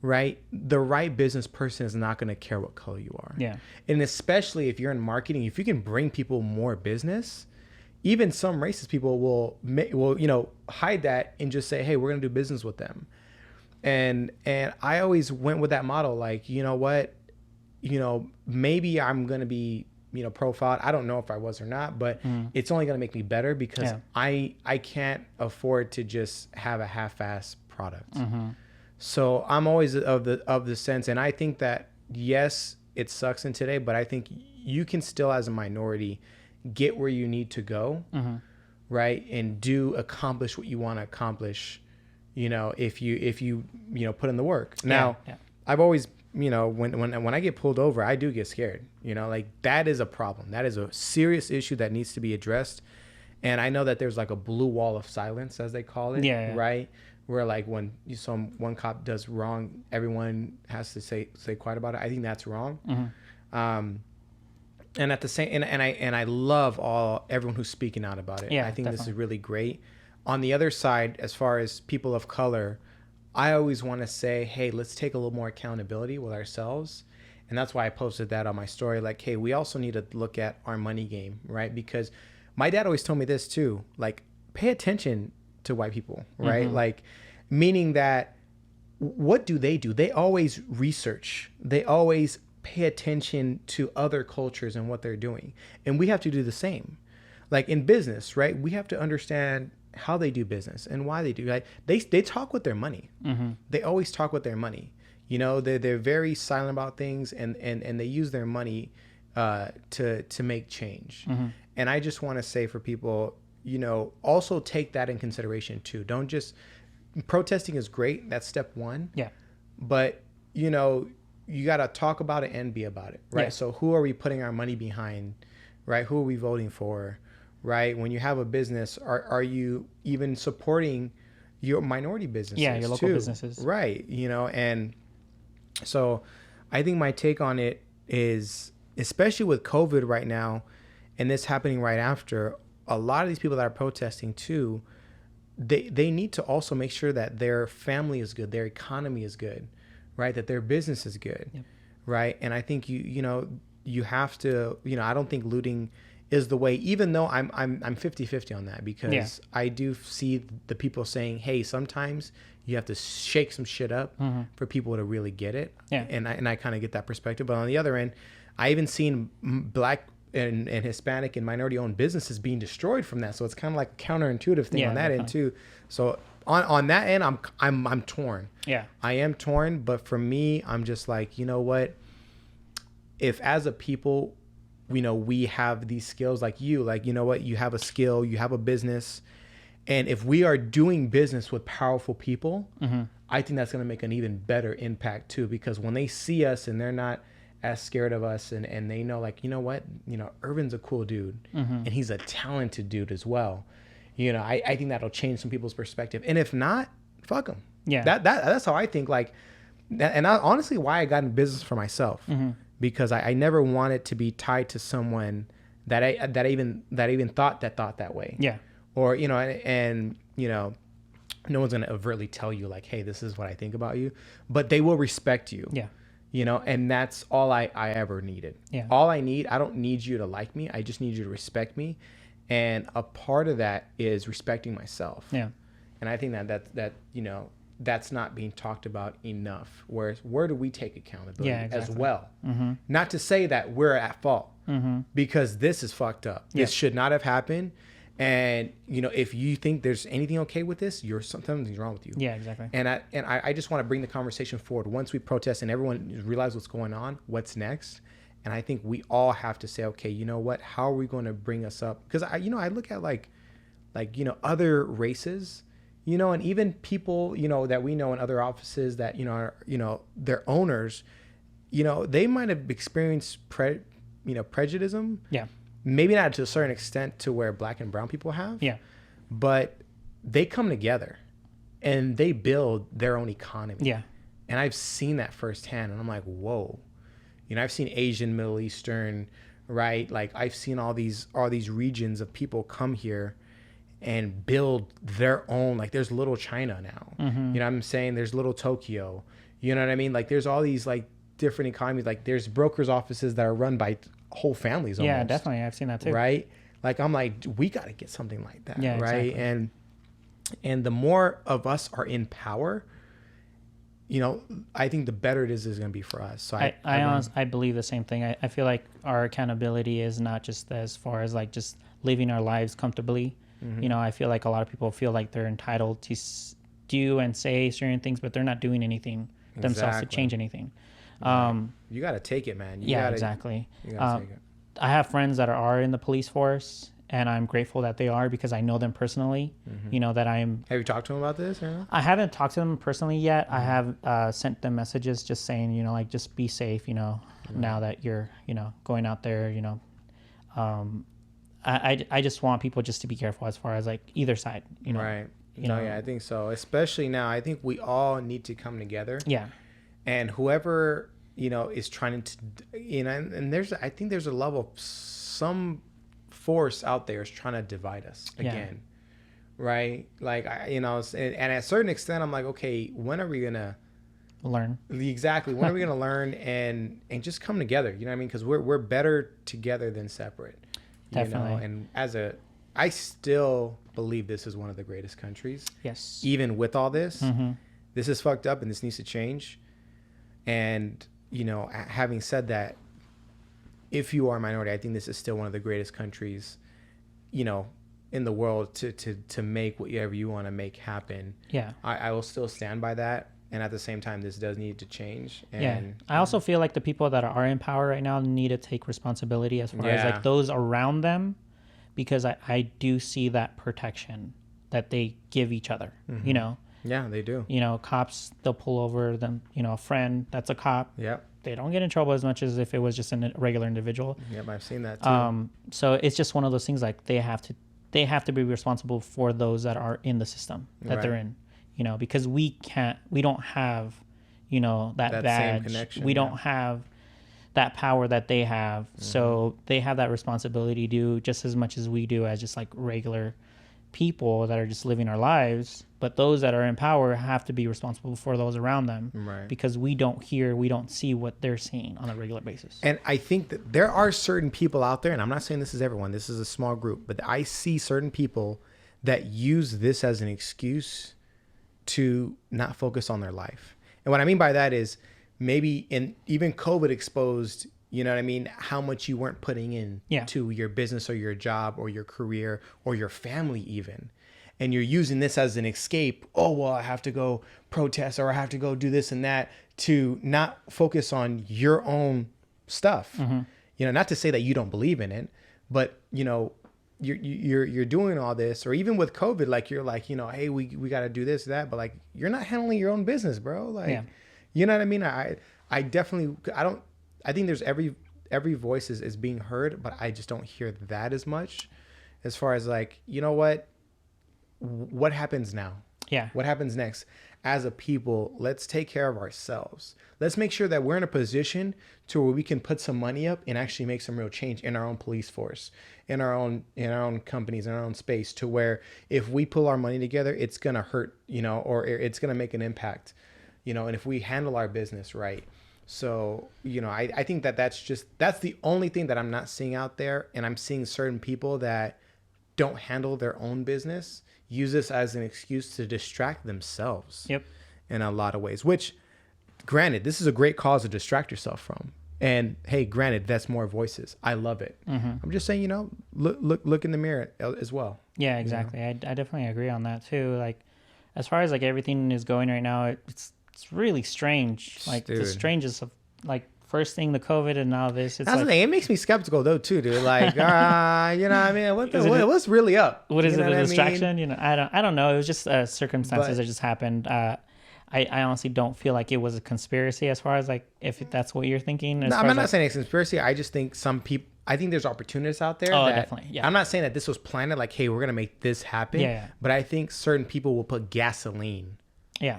right? The right business person is not going to care what color you are. Yeah. And especially if you're in marketing, if you can bring people more business, even some racist people will, you know, hide that and just say, hey, we're going to do business with them. And I always went with that model. Like, you know what, you know, maybe I'm going to be, you know, profiled. I don't know if I was or not, but it's only going to make me better, because I can't afford to just have a half-ass product. So I'm always of the sense, and I think that, yes, it sucks in today, but I think you can still, as a minority, get where you need to go, right? And accomplish what you want to accomplish, you know, if you you know, put in the work. Now, I've always, you know, when I get pulled over, I do get scared, you know, like that is a problem. That is a serious issue that needs to be addressed. And I know that there's like a blue wall of silence, as they call it, right? Where like when one cop does wrong, everyone has to say quiet about it. I think that's wrong. And at the same, and I love everyone who's speaking out about it. I think this is really great. On the other side, as far as people of color, I always want to say, hey, let's take a little more accountability with ourselves. And that's why I posted that on my story. Like, hey, we also need to look at our money game, right? Because my dad always told me this too, like, pay attention to white people, right? Like, meaning that what do? They always research. They always pay attention to other cultures and what they're doing. And we have to do the same. Like in business, right? We have to understand how they do business and why they do. Like they talk with their money. They always talk with their money. You know, they're very silent about things, and they use their money to make change. And I just want to say for people, you know, also take that in consideration too. Don't just, protesting is great. That's step one. Yeah. But, you know, you got to talk about it and be about it, right? Yeah. So who are we putting our money behind, right? Who are we voting for, right? When you have a business, are you even supporting your minority businesses? Yeah, your local businesses. Right. You know, and so I think my take on it is, especially with COVID right now and this happening right after, a lot of these people that are protesting too, they need to also make sure that their family is good, their economy is good, right? That their business is good, yep. Right? And I think you have to, I don't think looting is the way, even though I'm 50-50 on that, because I do see the people saying, hey, sometimes you have to shake some shit up for people to really get it. Yeah. And I kind of get that perspective. But on the other end, I even seen Black and Hispanic and minority owned businesses being destroyed from that. So it's kind of like a counterintuitive thing on that end too. So on that end, I'm torn. Yeah. I am torn, but for me, I'm just like, you know what? If as a people, we have these skills like, you know what, you have a skill, you have a business. And if we are doing business with powerful people, I think that's going to make an even better impact too, because when they see us and they're not as scared of us and they know, like, you know what, Irvin's a cool dude and he's a talented dude as well. I think that'll change some people's perspective. And if not, fuck them. Yeah. That's how I think, like, and honestly why I got in business for myself. Because I never wanted to be tied to someone that even thought that way. Yeah. Or, and no one's going to overtly tell you like, hey, this is what I think about you, but they will respect you. Yeah. And that's all I ever needed. Yeah. I don't need you to like me. I just need you to respect me. And a part of that is respecting myself. Yeah. And I think that that's not being talked about enough. Where do we take accountability as well? Not to say that we're at fault, because this is fucked up. This should not have happened. And if you think there's anything okay with this, something's wrong with you. Yeah, exactly. And I just want to bring the conversation forward. Once we protest and everyone realizes what's going on, what's next? And I think we all have to say, okay, you know what? How are we going to bring us up? Because I look at like other races. And even people, that we know in other offices that, are, their owners, they might have experienced prejudice. Yeah. Maybe not to a certain extent to where Black and brown people have. Yeah. But they come together and they build their own economy. Yeah. And I've seen that firsthand and I'm like, whoa. I've seen Asian, Middle Eastern, right? Like I've seen all these regions of people come here and build their own, like there's little China now. I'm saying there's little Tokyo. You know what I mean? Like there's all these like different economies. Like there's brokers' offices that are run by whole families almost. Yeah, definitely. I've seen that too. Right? Like I'm like, we got to get something like that. Yeah, right? Exactly. And the more of us are in power, I think the better it is going to be for us. So I believe the same thing. I feel like our accountability is not just as far as like just living our lives comfortably. I feel like a lot of people feel like they're entitled to do and say certain things, but they're not doing anything themselves to change anything. You got to take it, man. Exactly. You gotta take it. I have friends that are in the police force, and I'm grateful that they are because I know them personally. That I'm. Have you talked to them about this? Or no? I haven't talked to them personally yet. I have sent them messages just saying, like, just be safe, now that you're, going out there, I just want people just to be careful as far as like either side, Right. I think so. Especially now, I think we all need to come together. Yeah. And whoever, is trying to, and I think there's a level of some force out there is trying to divide us again. Right. Like, and at a certain extent, I'm like, okay, when are we going to learn? Exactly. When are we going to learn and just come together? You know what I mean? Because we're better together than separate. Definitely. And I still believe this is one of the greatest countries. Yes. Even with all this, this is fucked up and this needs to change. And, having said that, if you are a minority, I think this is still one of the greatest countries, in the world to make whatever you want to make happen. Yeah. I will still stand by that. And at the same time, this does need to change. And I also feel like the people that are in power right now need to take responsibility as far as like those around them, because I do see that protection that they give each other, Yeah, they do. Cops, they'll pull over them, a friend that's a cop. Yep. They don't get in trouble as much as if it was just a regular individual. Yep, I've seen that too. So it's just one of those things like they have to be responsible for those that are in the system that they're in. Because we don't have, that badge. Same connection, we don't have that power that they have. So they have that responsibility to do just as much as we do as just like regular people that are just living our lives, but those that are in power have to be responsible for those around them, Right. because we don't hear, we don't see what they're seeing on a regular basis. And I think that there are certain people out there, and I'm not saying this is everyone, this is a small group, but I see certain people that use this as an excuse to not focus on their life. And what I mean by that is maybe even COVID exposed, you know what I mean, how much you weren't putting in to your business or your job or your career or your family even. And you're using this as an escape. Oh, well, I have to go protest or I have to go do this and that, to not focus on your own stuff. Mm-hmm. You know, not to say that you don't believe in it, but, you know, you're doing all this, or even with COVID, like you're like, you know, hey, we got to do this, that, but like, you're not handling your own business, bro. Like, you know what I mean? I definitely, I think there's every voice is being heard, but I just don't hear that as much as far as like, you know what happens now? Yeah. What happens next? As a people, let's take care of ourselves. Let's make sure that we're in a position to where we can put some money up and actually make some real change in our own police force, in our own companies, in our own space, to where if we pull our money together, it's going to hurt, you know, or it's going to make an impact, you know, and if we handle our business right. So, you know, I think that's the only thing that I'm not seeing out there. And I'm seeing certain people that don't handle their own business use this as an excuse to distract themselves. Yep. In a lot of ways, which granted, this is a great cause to distract yourself from. And hey, granted, that's more voices. I love it. Mm-hmm. I'm just saying, you know, look in the mirror as well. Yeah, exactly. You know? I definitely agree on that too. Like, as far as like everything is going right now, it's really strange. Like, the strangest of, like, first thing the COVID and now this. It's that's the thing. It makes me skeptical though too, dude. Like, you know what I mean? What's really up? What is it? A distraction? I mean? You know, I don't know. It was just circumstances that just happened. I honestly don't feel like it was a conspiracy, as far as like, if that's what you're thinking. No, I'm not saying it's a conspiracy. I just think I think there's opportunists out there. Oh, definitely. Yeah. I'm not saying that this was planned, like, hey, we're going to make this happen. Yeah. But I think certain people will put gasoline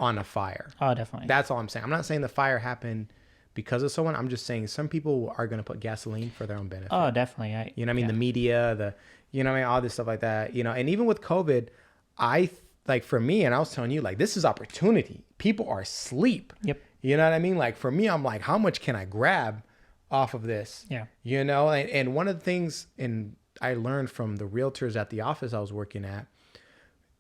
on a fire. Oh, definitely. That's all I'm saying. I'm not saying the fire happened because of someone. I'm just saying some people are going to put gasoline for their own benefit. Oh, definitely. You know what I mean? The media, you know what I mean? All this stuff like that, you know, and even with COVID, like, for me, and I was telling you, like, this is opportunity. People are asleep. Yep. You know what I mean? Like, for me, I'm like, how much can I grab off of this? Yeah. You know, and one of the things, and I learned from the realtors at the office I was working at,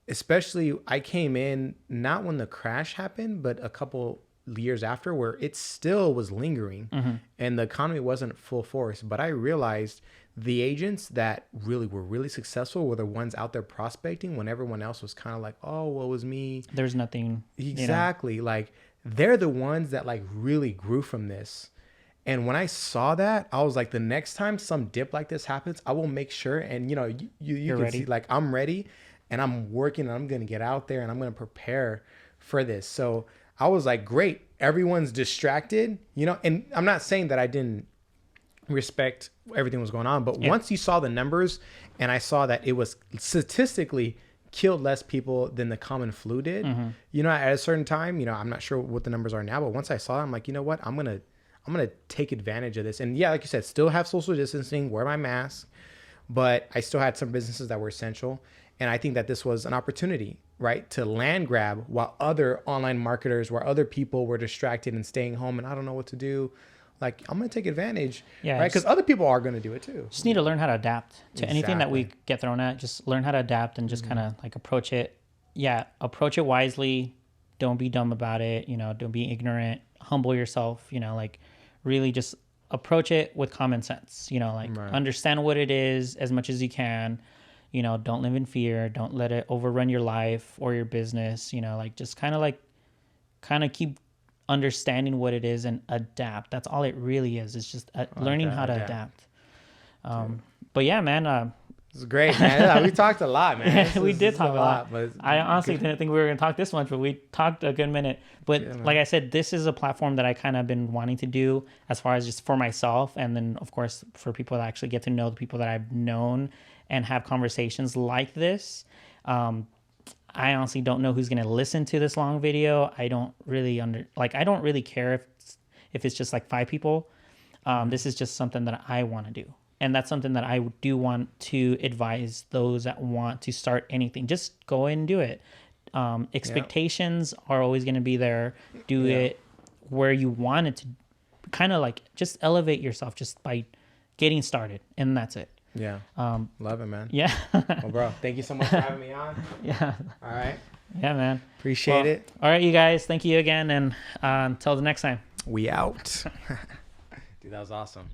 especially I came in not when the crash happened, but a couple years after, where it still was lingering and the economy wasn't full force. But I realized the agents that were really successful were the ones out there prospecting when everyone else was kind of like, oh, well, it was me. There's nothing. Exactly. You know? Like, they're the ones that like really grew from this. And when I saw that, I was like, the next time some dip like this happens, I will make sure. And, you know, you can ready. see, like, I'm ready and I'm working and I'm going to get out there and I'm going to prepare for this. So I was like, great. Everyone's distracted, you know, and I'm not saying that I didn't respect everything was going on, but once you saw the numbers and I saw that it was statistically killed less people than the common flu did, you know, at a certain time, you know, I'm not sure what the numbers are now, but once I saw it, I'm like, you know what, I'm going to take advantage of this. And yeah, like you said, still have social distancing, wear my mask, but I still had some businesses that were essential. And I think that this was an opportunity, right, to land grab while other online marketers, where other people were distracted and staying home and I don't know what to do. Like, I'm going to take advantage, right? Because other people are going to do it too. Just need to learn how to adapt to anything that we get thrown at. Just learn how to adapt and just kind of like approach it. Yeah, approach it wisely. Don't be dumb about it. You know, don't be ignorant. Humble yourself. You know, like, really just approach it with common sense. You know, like, understand what it is as much as you can. You know, don't live in fear. Don't let it overrun your life or your business. You know, like, just kind of keep understanding what it is and adapt. That's all it really is. It's just learning how to adapt. But yeah, man. It's great, man. We talked a lot, man. We did talk a lot. But I honestly didn't think we were going to talk this much, but we talked a good minute. But like I said, this is a platform that I kind of been wanting to do as far as just for myself. And then, of course, for people that actually get to know the people that I've known and have conversations like this. I honestly don't know who's going to listen to this long video. I don't really I don't really care if it's just like 5 people. This is just something that I want to do. And that's something that I do want to advise those that want to start anything. Just go and do it. Expectations are always going to be there. Do it where you want it to, kind of like just elevate yourself just by getting started. And that's it. Yeah. Love it, man. Yeah. Well, bro, thank you so much for having me on. Yeah. All right. Yeah, man. Appreciate it. All right, you guys. Thank you again. And until the next time. We out. Dude, that was awesome.